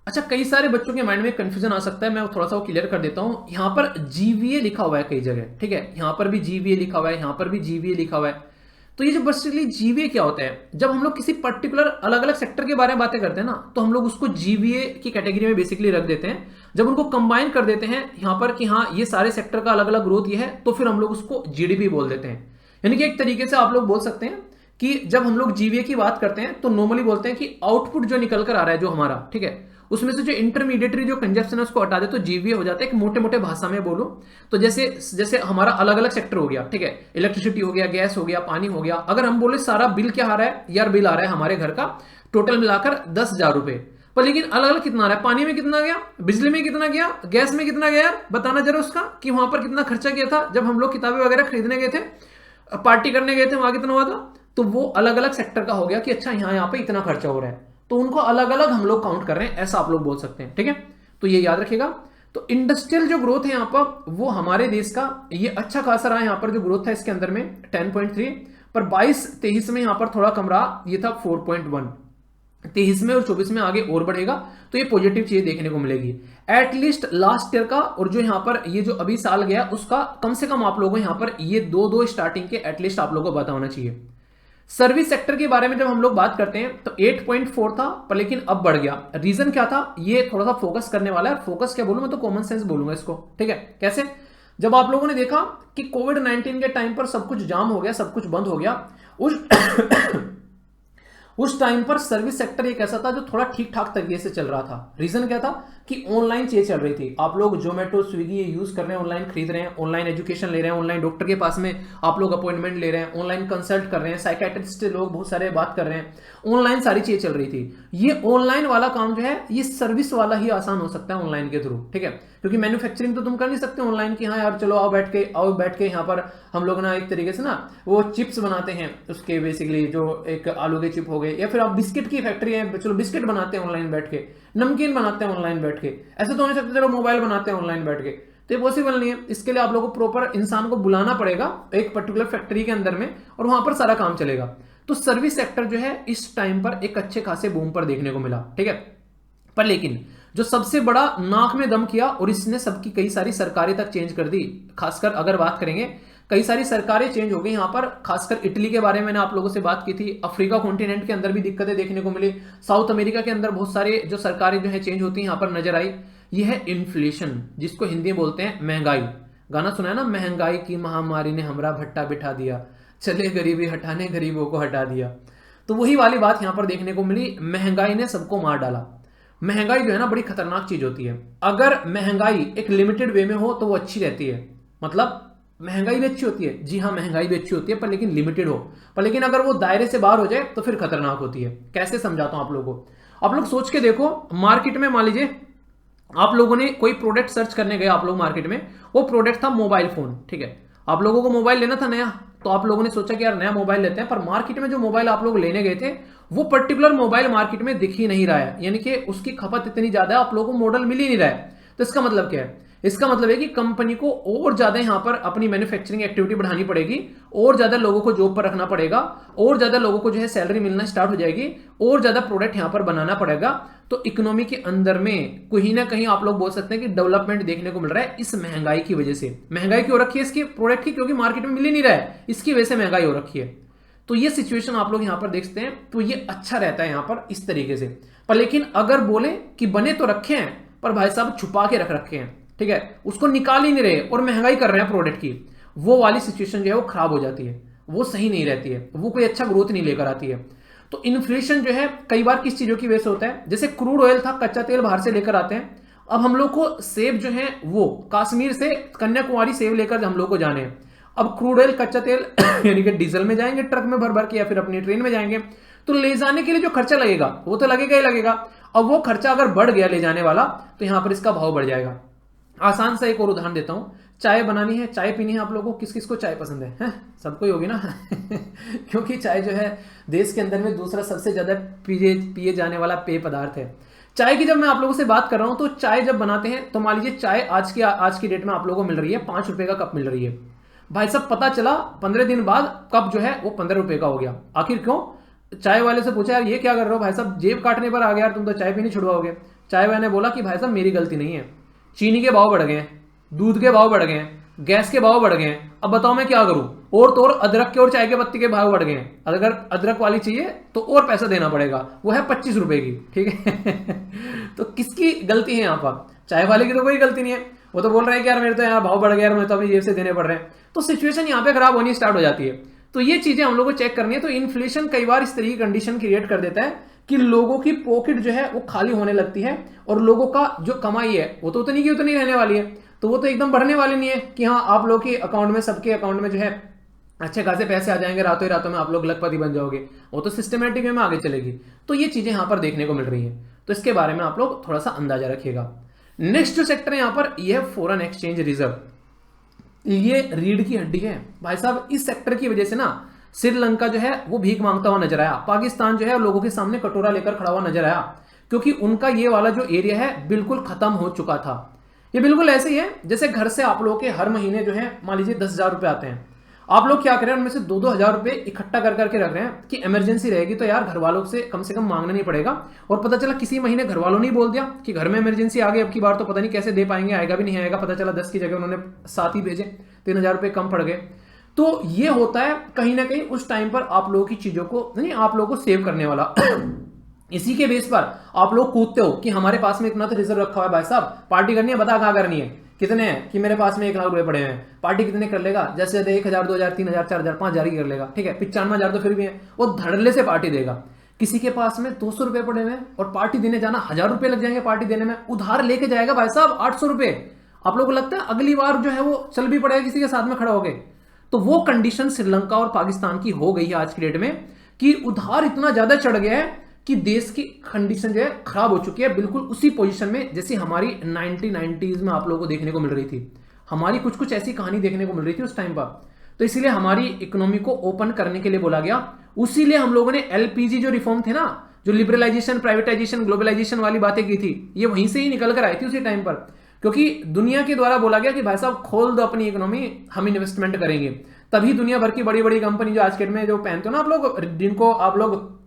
Speaker 1: अच्छा, कई सारे बच्चों के माइंड में कंफ्यूजन आ सकता है, मैं थोड़ा सा वो क्लियर कर देता हूं। यहां पर जीवीए लिखा हुआ है कई जगह, ठीक है, यहां पर भी जीवीए लिखा हुआ है, यहां पर भी जीवीए लिखा हुआ है। तो ये जो बेसिकली जीवीए क्या होता है, जब हम लोग किसी पर्टिकुलर अलग अलग सेक्टर के बारे में बातें करते हैं ना, तो हम लोग उसको जीवीए की कैटेगरी में बेसिकली रख देते हैं। जब उनको कंबाइन कर देते हैं यहां पर कि हाँ ये सारे सेक्टर का अलग अलग ग्रोथ ये है, तो फिर हम लोग उसको जीडीपी बोल देते हैं। यानी कि एक तरीके से आप लोग बोल सकते हैं कि जब हम लोग जीवीए की बात करते हैं तो नॉर्मली बोलते हैं कि आउटपुट जो निकल कर आ रहा है जो हमारा, ठीक है, उसमें से जो इंटरमीडिएटरी जो कंजप्शन है उसको हटा दे तो जीवीए हो जाता है। एक मोटे मोटे भाषा में बोलूं तो जैसे हमारा अलग अलग सेक्टर हो गया, ठीक है, इलेक्ट्रिसिटी हो गया, गैस हो गया, पानी हो गया। अगर हम बोले सारा बिल क्या आ रहा है, यार बिल आ रहा है हमारे घर का टोटल मिलाकर 10,000 रुपए, पर लेकिन अलग अलग कितना आ रहा है, पानी में कितना गया, बिजली में कितना गया, गैस में कितना गया, यार बताना जरा उसका कि वहां पर कितना खर्चा किया था जब हम लोग किताबें वगैरह खरीदने गए थे, पार्टी करने गए थे, वहां कितना हुआ था। तो वो अलग अलग सेक्टर का हो गया कि अच्छा यहाँ पे इतना खर्चा हो रहा है, तो उनको अलग अलग हम लोग काउंट कर रहे हैं, ऐसा आप लोग बोल सकते हैं। ठीक है, तो ये याद रखिएगा। तो इंडस्ट्रियल जो ग्रोथ है यहाँ पर वो हमारे देश का ये अच्छा खासा रहा है। यहाँ पर जो ग्रोथ था इसके अंदर में 10.3, पर 22-23 में यहाँ पर थोड़ा कम रहा, ये था 4.1। 23 में और 24 में आगे और बढ़ेगा, तो ये पॉजिटिव चीज देखने को मिलेगी एटलीस्ट लास्ट ईयर का। और जो यहाँ पर ये जो अभी साल गया उसका कम से कम आप लोगों को यहाँ पर ये दो स्टार्टिंग के एटलीस्ट आप लोगों को पता होना चाहिए। सर्विस सेक्टर के बारे में जब हम लोग बात करते हैं तो 8.4 था, पर लेकिन अब बढ़ गया। रीजन क्या था, ये थोड़ा सा फोकस करने वाला है। फोकस क्या बोलूं मैं, तो कॉमन सेंस बोलूंगा इसको। ठीक है, कैसे, जब आप लोगों ने देखा कि कोविड-19 के टाइम पर सब कुछ जाम हो गया, सब कुछ बंद हो गया, उस टाइम पर सर्विस सेक्टर एक ऐसा था जो थोड़ा ठीक ठाक तरीके से चल रहा था। रीजन क्या था कि ऑनलाइन चीजें चल रही थी। आप लोग जोमेटो स्विगी ये यूज कर रहे हैं, ऑनलाइन खरीद रहे हैं, ऑनलाइन एजुकेशन ले रहे हैं, ऑनलाइन डॉक्टर के पास में आप लोग अपॉइंटमेंट ले रहे हैं, ऑनलाइन कंसल्ट कर रहे हैं, साइकेट्रिस्ट से लोग बहुत सारे बात कर रहे हैं, ऑनलाइन सारी चीजें चल रही थी। ये ऑनलाइन वाला काम जो है ये सर्विस वाला ही आसान हो सकता है ऑनलाइन के थ्रू। ठीक है, क्योंकि मैन्युफैक्चरिंग तो तुम कर नहीं सकते ऑनलाइन की, हाँ यार चलो आओ बैठ के यहाँ पर हम लोग ना एक तरीके से ना वो चिप्स बनाते हैं, उसके बेसिकली जो एक आलू के चिप हो गए, या फिर आप बिस्किट की फैक्ट्री है, चलो बिस्किट बनाते हैं ऑनलाइन बैठ के, नमकीन बनाते हैं ऑनलाइन बैठ के, ऐसे तो नहीं सकते चलो मोबाइल बनाते हैं ऑनलाइन बैठ के, तो ये पॉसिबल नहीं है। इसके लिए आप लोगों को प्रॉपर इंसान को बुलाना पड़ेगा एक पर्टिकुलर फैक्ट्री के अंदर में, और वहां पर सारा काम चलेगा। तो सर्विस सेक्टर जो है इस टाइम पर एक अच्छे खासे बूम पर देखने को मिला। ठीक है, पर लेकिन जो सबसे बड़ा नाक में दम किया और इसने सबकी कई सारी सरकारें तक चेंज कर दी, खासकर अगर बात करेंगे कई सारी सरकारें चेंज हो गई यहाँ पर। खासकर इटली के बारे में मैंने आप लोगों से बात की थी, अफ्रीका कॉन्टिनेंट के अंदर भी दिक्कतें देखने को मिली, साउथ अमेरिका के अंदर बहुत सारे जो सरकारें जो है चेंज होती हैं यहाँ पर नजर आई। यह है इन्फ्लेशन, जिसको हिंदी में बोलते हैं महंगाई। गाना सुना है ना, महंगाई की महामारी ने हमरा भट्टा बिठा दिया, चले गरीबी हटाने गरीबों को हटा दिया। तो वही वाली बात यहाँ पर देखने को मिली, महंगाई ने सबको मार डाला। महंगाई जो है ना बड़ी खतरनाक चीज होती है। अगर महंगाई एक लिमिटेड वे में हो तो वो अच्छी रहती है, मतलब महंगाई भी अच्छी होती है, जी हाँ महंगाई भी अच्छी होती है, पर लेकिन लिमिटेड हो। पर लेकिन अगर वो दायरे से बाहर हो जाए तो फिर खतरनाक होती है। कैसे समझाता हूं आप लोगों को, आप लोग सोच के देखो, मार्केट में मान लीजिए आप लोगों ने कोई प्रोडक्ट सर्च करने गए, आप लोग मार्केट में, वो प्रोडक्ट था मोबाइल फोन। ठीक है, आप लोगों को मोबाइल लेना था नया, तो आप लोगों ने सोचा कि यार नया मोबाइल लेते हैं, पर मार्केट में जो मोबाइल आप लोग लेने गए थे वो पर्टिकुलर मोबाइल मार्केट में दिख ही नहीं रहा है, यानी कि उसकी खपत इतनी ज्यादा है आप लोगों को मॉडल मिल ही नहीं रहा है। तो इसका मतलब क्या है, इसका मतलब है कि कंपनी को और ज्यादा यहां पर अपनी मैन्युफैक्चरिंग एक्टिविटी बढ़ानी पड़ेगी, और ज्यादा लोगों को जॉब पर रखना पड़ेगा, और ज्यादा लोगों को जो है सैलरी मिलना स्टार्ट हो जाएगी, और ज्यादा प्रोडक्ट यहां पर बनाना पड़ेगा। तो इकोनॉमी के अंदर में कहीं ना कहीं आप लोग बोल सकते हैं कि डेवलपमेंट देखने को मिल रहा है इस महंगाई की वजह से। महंगाई क्यों हो रखी है इसकी प्रोडक्ट की, क्योंकि मार्केट में मिल ही नहीं रहा है, इसकी वजह से महंगाई हो रखी है। तो ये सिचुएशन आप लोग यहां पर देखते हैं, तो ये अच्छा रहता है यहां पर इस तरीके से। पर लेकिन अगर बोले कि बने तो रखे हैं, पर भाई साहब छुपा के रखे हैं, ठीक है, उसको निकाल ही नहीं रहे और महंगाई कर रहे हैं प्रोडक्ट की, वो वाली सिचुएशन जो है वो खराब हो जाती है, वो सही नहीं रहती है, वो कोई अच्छा ग्रोथ नहीं लेकर आती है। तो इन्फ्लेशन जो है कई बार किस चीजों की वजह से होता है, जैसे क्रूड ऑयल था, कच्चा तेल बाहर से लेकर आते हैं, अब हम लोग को सेब जो है वो कश्मीर से कन्याकुमारी सेब लेकर हम लोग को जाने हैं। अब क्रूड ऑयल कच्चा तेल यानी कि डीजल में जाएंगे ट्रक में भर भर के, या फिर अपनी ट्रेन में जाएंगे, तो ले जाने के लिए जो खर्चा लगेगा वो तो लगेगा ही लगेगा। अब वो खर्चा अगर बढ़ गया ले जाने वाला, तो यहां पर इसका भाव बढ़ जाएगा। आसान सा एक और उदाहरण देता हूं, चाय बनानी है, चाय पीनी है आप लोगों को, किस किस को चाय पसंद है? सबको ही होगी ना क्योंकि चाय जो है देश के अंदर में दूसरा सबसे ज्यादा पिए जाने वाला पेय पदार्थ है। चाय की जब मैं आप लोगों से बात कर रहा हूं, तो चाय जब बनाते हैं तो मान लीजिए चाय आज की डेट में आप लोगों को मिल रही है 5 रुपए का कप मिल रही है। भाई साहब पता चला 15 दिन बाद कप जो है वो 15 रुपए का हो गया। आखिर क्यों? चाय वाले से पूछा यार ये क्या कर रहे हो भाई साहब, जेब काटने पर आ गया यार, तुम तो चाय पीनी छुड़वाओगे। चाय वाले ने बोला कि भाई साहब मेरी गलती नहीं है, चीनी के भाव बढ़ गए हैं, दूध के भाव बढ़ गए हैं, गैस के भाव बढ़ गए हैं, अब बताओ मैं क्या करूं। और तो और अदरक के और चाय के पत्ती के भाव बढ़ गए हैं, अगर अदरक वाली चाहिए तो और पैसा देना पड़ेगा, वो है 25 रुपए की, ठीक है तो किसकी गलती है यहाँ पर? चाय वाले की तो कोई गलती नहीं है, वो तो बोल रहे हैं कि यार मेरे तो यहाँ भाव बढ़ गया यार, मैं तो अपनी जेब से देने पड़ रहे हैं। तो सिचुएशन यहाँ पे खराब होनी स्टार्ट हो जाती है। तो ये चीजें हम लोग को चेक करनी है। तो इन्फ्लेशन कई बार इस तरीके की कंडीशन क्रिएट कर देता है कि लोगों की पॉकेट जो है वो खाली होने लगती है, और लोगों का जो कमाई है वो तो उतनी की उतनी रहने वाली है, तो वो तो एकदम बढ़ने वाली नहीं है कि हाँ आप लोग के अकाउंट में, सबके अकाउंट में जो है अच्छे खासे पैसे आ जाएंगे रातों ही रातों में, आप लोग लखपति बन जाओगे। वो तो सिस्टमेटिक वे में आगे चलेगी। तो ये चीजें यहां पर देखने को मिल रही है, तो इसके बारे में आप लोग थोड़ा सा अंदाजा रखिएगा। नेक्स्ट जो सेक्टर है यहां पर, यह फॉरेन एक्सचेंज रिजर्व, ये रीढ़ की हड्डी है भाई साहब। इस सेक्टर की वजह से ना श्रीलंका जो है वो भीख मांगता हुआ नजर आया, पाकिस्तान जो है लोगों के सामने कटोरा लेकर खड़ा हुआ नजर आया, क्योंकि उनका ये वाला जो एरिया है बिल्कुल खत्म हो चुका था। ये बिल्कुल ऐसे ही है जैसे घर से आप लोगों के हर महीने जो है मान लीजिए 10,000 रुपए आते हैं, आप लोग क्या करें उनमें से 2-2 हजार रुपए इकट्ठा कर करके रख रहे हैं कि इमरजेंसी रहेगी तो यार घर वालों से कम मांगना नहीं पड़ेगा। और पता चला किसी महीने घर वालों ने ही बोल दिया कि घर में इमरजेंसी आ गई, अब की बार तो पता नहीं कैसे दे पाएंगे, आएगा भी नहीं आएगा, पता चला 10 की जगह उन्होंने 7 ही भेजे, 3,000 रुपए कम पड़ गए। तो ये होता है कहीं ना कहीं उस टाइम पर आप लोगों की चीजों को नहीं, आप लोगों को सेव करने वाला इसी के बेस पर आप लोग कूदते हो कि हमारे पास में इतना तो रिजर्व रखा हुआ है भाई साहब, पार्टी करनी है बता कहां करनी है, कितने हैं कि मेरे पास में 1 लाख रुपए पड़े हैं, पार्टी कितने कर लेगा, जैसे 1,000 2,000 3,000 4,000 5,000 की कर लेगा, ठीक है 95,000 तो फिर भी है, वो धड़ल्ले से पार्टी देगा। किसी के पास में 200 रुपए पड़े हुए हैं और पार्टी देने जाना 1,000 रुपए लग जाएंगे पार्टी देने में, उधार लेके जाएगा भाई साहब 800 रुपए। आप लोगों को लगता है अगली बार जो है वो चल भी पड़ेगा किसी के साथ में खड़ा हो गए? तो वो कंडीशन श्रीलंका और पाकिस्तान की हो गई है आज की डेट में कि उधार इतना ज्यादा चढ़ गया है कि देश की कंडीशन जो है खराब हो चुकी है, बिल्कुल उसी पोजीशन में जैसी हमारी 1990s में आप लोगों को देखने को मिल रही थी। हमारी कुछ कुछ ऐसी कहानी देखने को मिल रही थी उस टाइम पर। तो इसीलिए हमारी इकोनॉमी को ओपन करने के लिए बोला गया, उसीलिए हम लोगों ने एलपीजी जो रिफॉर्म थे ना, जो लिबरलाइजेशन प्राइवेटाइजेशन ग्लोबलाइजेशन वाली बातें की थी, ये वहीं से ही निकल कर आई थी उसी टाइम पर, क्योंकि दुनिया के द्वारा बोला गया कि भाई साहब खोल दो अपनी इकोनॉमी, हम इन्वेस्टमेंट करेंगे। तभी दुनिया भर की बड़ी बड़ी कंपनी जो आज के डेट में जो पहनते हो ना आप लोग, जिनको आप लोग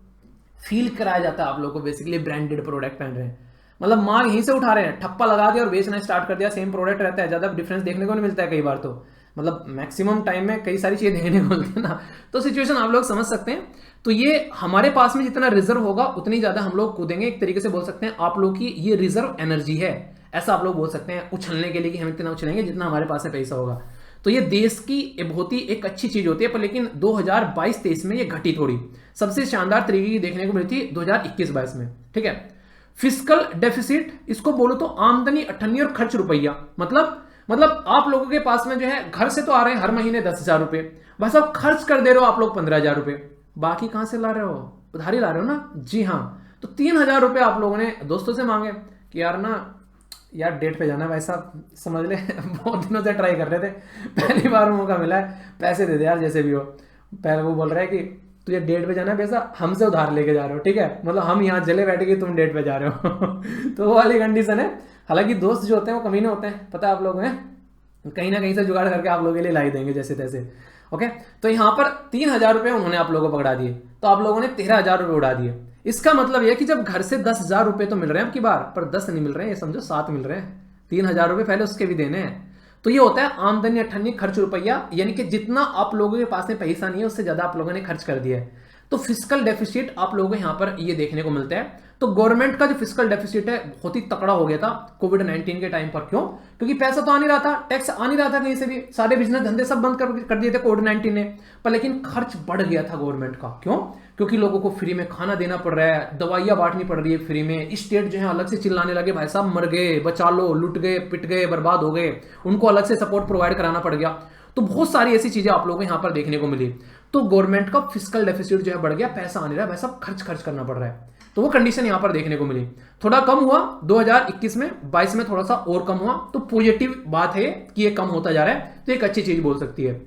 Speaker 1: फील कराया जाता है आप लोगों को बेसिकली ब्रांडेड प्रोडक्ट पहन रहे हैं, मतलब माल यहीं से उठा रहे हैं, ठप्पा लगा दिया और बेचना स्टार्ट कर दिया, सेम प्रोडक्ट रहता है, ज्यादा डिफरेंस देखने को नहीं मिलता है कई बार, तो मतलब मैक्सिमम टाइम में कई सारी चीजें देखने को मिलती है ना। तो सिचुएशन आप लोग समझ सकते हैं। तो ये हमारे पास में जितना रिजर्व होगा उतनी ज्यादा हम लोग कूदेंगे, एक तरीके से बोल सकते हैं आप लोग की ये रिजर्व एनर्जी है, ऐसा आप लोग बोल सकते हैं उछलने के लिए कि हम इतना उछलेंगे जितना हमारे पास में पैसा होगा। तो ये देश की बहुत ही एक अच्छी चीज होती है, पर लेकिन 2022-23 में ये घटी थोड़ी, सबसे शानदार तरीके की देखने को मिली थी 2021-22 में, ठीक है। फिस्कल डेफिसिट इसको बोलो तो आमदनी 98 और खर्च रुपया, मतलब आप लोगों के पास में जो है घर से तो आ रहे हैं हर महीने 10,000 रुपए, बस अब खर्च कर दे रहे हो आप लोग 15,000 रुपए, बाकी कहां से ला रहे हो? उधारी ला रहे हो ना, जी हाँ। तो 3,000 रुपए आप लोगों ने दोस्तों से मांगे कि यार डेट पे जाना भाई साहब, समझ ले बहुत दिनों से ट्राई कर रहे थे, पहली बार मौका मिला है, पैसे दे दे यार जैसे भी हो। पहले वो बोल रहा है कि तुझे डेट पे जाना है पैसा, हमसे उधार लेके जा रहे हो, ठीक है, मतलब हम यहाँ जले बैठे तुम डेट पे जा रहे हो तो वो वाली कंडीशन है। हालांकि दोस्त जो होते हैं वो कमीने होते हैं, पता है आप लोग हैं, कहीं ना कहीं से जुगाड़ करके आप लोगों के लिए लाई देंगे जैसे तैसे, ओके। तो यहाँ पर 3,000 रुपए उन्होंने आप लोगों को पकड़ा दिए, तो आप लोगों ने 13,000 रुपए उड़ा दिए। इसका मतलब यह कि जब घर से 10,000 रुपए तो मिल रहे हैं आपकी बार, पर 10 नहीं मिल रहे हैं, ये समझो 7 मिल रहे हैं, 3,000 रुपए पहले उसके भी देने हैं। तो ये होता है आमदनी 98 खर्च रुपया, यानी कि जितना आप लोगों के पास में पैसा नहीं है उससे ज्यादा आप लोगों ने खर्च कर दिया है। तो फिस्कल डेफिसिट आप लोगों को यहां पर ये देखने को मिलता है। तो गवर्नमेंट का जो फिस्कल डेफिसिट है बहुत ही तकड़ा हो गया था कोविड-19 के टाइम पर। क्यों? क्योंकि पैसा तो आ नहीं रहा था, टैक्स आ नहीं रहा था कहीं से भी, सारे बिजनेस धंधे सब बंद कर दिए थे कोविड-19 ने, पर लेकिन खर्च बढ़ गया था गवर्नमेंट का। क्यों? क्योंकि लोगों को फ्री में खाना देना पड़ रहा है, दवाइयाँ बांटनी पड़ रही है फ्री में। स्टेट जो है अलग से चिल्लाने लगे, भाई साहब मर गए, बचा लो, लुट गए, पिट गए, बर्बाद हो गए, उनको अलग से सपोर्ट प्रोवाइड कराना पड़ गया। तो बहुत सारी ऐसी चीजें आप लोगों को यहाँ पर देखने को मिली। तो गवर्नमेंट का फिस्कल डेफिसिट जो है बढ़ गया, पैसा आने रहा है, भाई साहब खर्च करना पड़ रहा है। तो वो कंडीशन यहां पर देखने को मिली। थोड़ा कम हुआ 2021 में, 22 में थोड़ा सा और कम हुआ। तो पॉजिटिव बात है कि ये कम होता जा रहा है, तो एक अच्छी चीज बोल सकती है।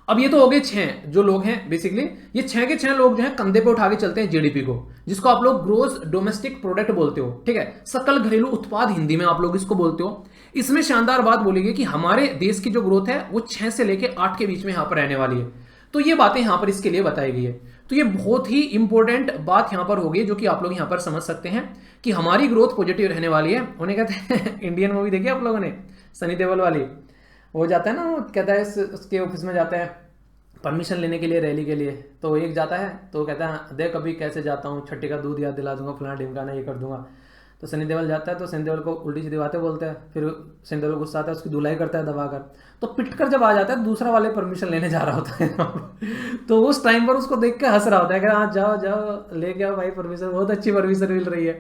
Speaker 1: अब ये तो हो गए 6 जो लोग हैं बेसिकली, ये 6 के 6 लोग जो हैं कंधे पे उठा के चलते हैं जीडीपी को, जिसको आप लोग ग्रोस डोमेस्टिक प्रोडक्ट बोलते हो, ठीक है, सकल घरेलू उत्पाद हिंदी में आप लोग इसको बोलते हो। इसमें शानदार बात बोली गई कि हमारे देश की जो ग्रोथ है वो 6 से लेके 8 के बीच में यहां पर रहने वाली है। तो ये बातें यहां पर इसके लिए बताई गई है। तो ये बहुत ही इंपॉर्टेंट बात यहां पर होगी जो कि आप लोग यहां पर समझ सकते हैं कि हमारी ग्रोथ पॉजिटिव रहने वाली है। उन्हें कहते हैं इंडियन मूवी देखी आप लोगों ने, सनी देओल वाली, वो जाता है ना, वो कहता है उसके ऑफिस में जाता है परमिशन लेने के लिए रैली के लिए, तो एक जाता है तो कहता है देख अभी कैसे जाता हूँ, छठी का दूध याद दिला दूंगा, फलाना ढिमकाना ये कर दूंगा। तो सनी देओल जाता है तो सनी देओल को उल्टी सीधी बातें बोलते हैं, फिर सनी देओल गुस्सा आता है, उसकी धुलाई करता है दबाकर, तो पिट कर जब आ जाता है दूसरा वाले परमिशन लेने जा रहा होता है तो उस टाइम पर उसको देख के हंस रहा होता है कि हाँ जाओ जाओ लेके आओ भाई परमिशन, बहुत अच्छी परमिशन मिल रही है।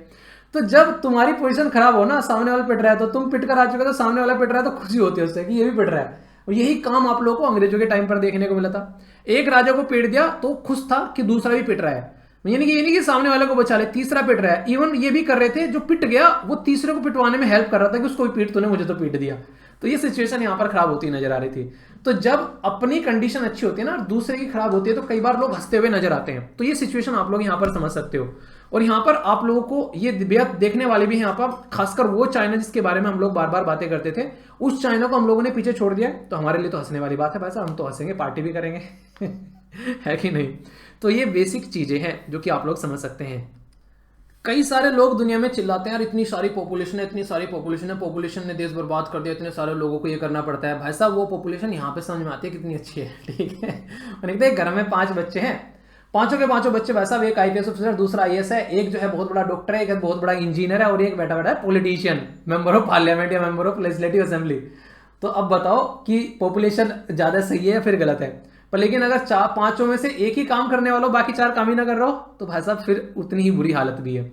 Speaker 1: तो जब तुम्हारी पोजीशन खराब हो ना, सामने वाला पिट रहा है, तो तुम पिट कर आ चुके हो, तो सामने वाला पिट रहा है तो खुशी होती है उससे कि ये भी पिट रहा है। और यही काम आप लोगों को अंग्रेजों के टाइम पर देखने को मिला था। एक राजा को पीट दिया तो खुश था कि दूसरा भी पिट रहा है, यानी कि ये नहीं कि सामने वाले को बचा ले, तीसरा पिट रहा है। इवन ये भी कर रहे थे, जो पिट गया वो तीसरे को पिटवाने में हेल्प कर रहा था कि उसको भी पीट, तूने मुझे तो पीट दिया। तो ये सिचुएशन यहां पर खराब होती नजर आ रही थी। तो जब अपनी कंडीशन अच्छी होती है ना, दूसरे की खराब होती है, तो कई बार लोग हंसते हुए नजर आते हैं। तो ये सिचुएशन आप लोग यहां पर समझ सकते हो। और यहां पर आप लोगों को ये बेहद देखने वाले भी यहां पर, खासकर वो चाइना जिसके बारे में हम लोग बार बार बातें करते थे, उस चाइना को हम लोगों ने पीछे छोड़ दिया। तो हमारे लिए तो हंसने वाली बात है भाई साहब, हम तो हंसेंगे, पार्टी भी करेंगे है कि नहीं। तो ये बेसिक चीजें हैं जो कि आप लोग समझ सकते हैं। कई सारे लोग दुनिया में चिल्लाते हैं यार इतनी सारी पॉपुलेशन है, इतनी सारी पॉपुलेशन है, पॉपुलेशन ने देश बर्बाद कर दिया, इतने सारे लोगों को ये करना पड़ता है। भाई साहब वो पॉपुलेशन यहाँ पे समझ में आती है कितनी अच्छी है, ठीक है। और एक घर में 5 बच्चे हैं, पांचों के पांचों बच्चे भाई साहब, एक आईपीएस ऑफिसर, दूसरा आईएएस है, एक जो है बहुत बड़ा डॉक्टर है, एक बहुत बड़ा इंजीनियर है, और एक बैठा बैठा है पॉलिटिशियन, मेंबर ऑफ पार्लियामेंट या मेंबर ऑफ लेजिस्लेटिव असेंबली। तो अब बताओ कि पॉपुलेशन ज्यादा सही है या फिर गलत है। पर लेकिन अगर 4-5 में से एक ही काम करने वालों, बाकी 4 काम ही ना कर रहे हो, तो भाई साहब फिर उतनी ही बुरी हालत भी है।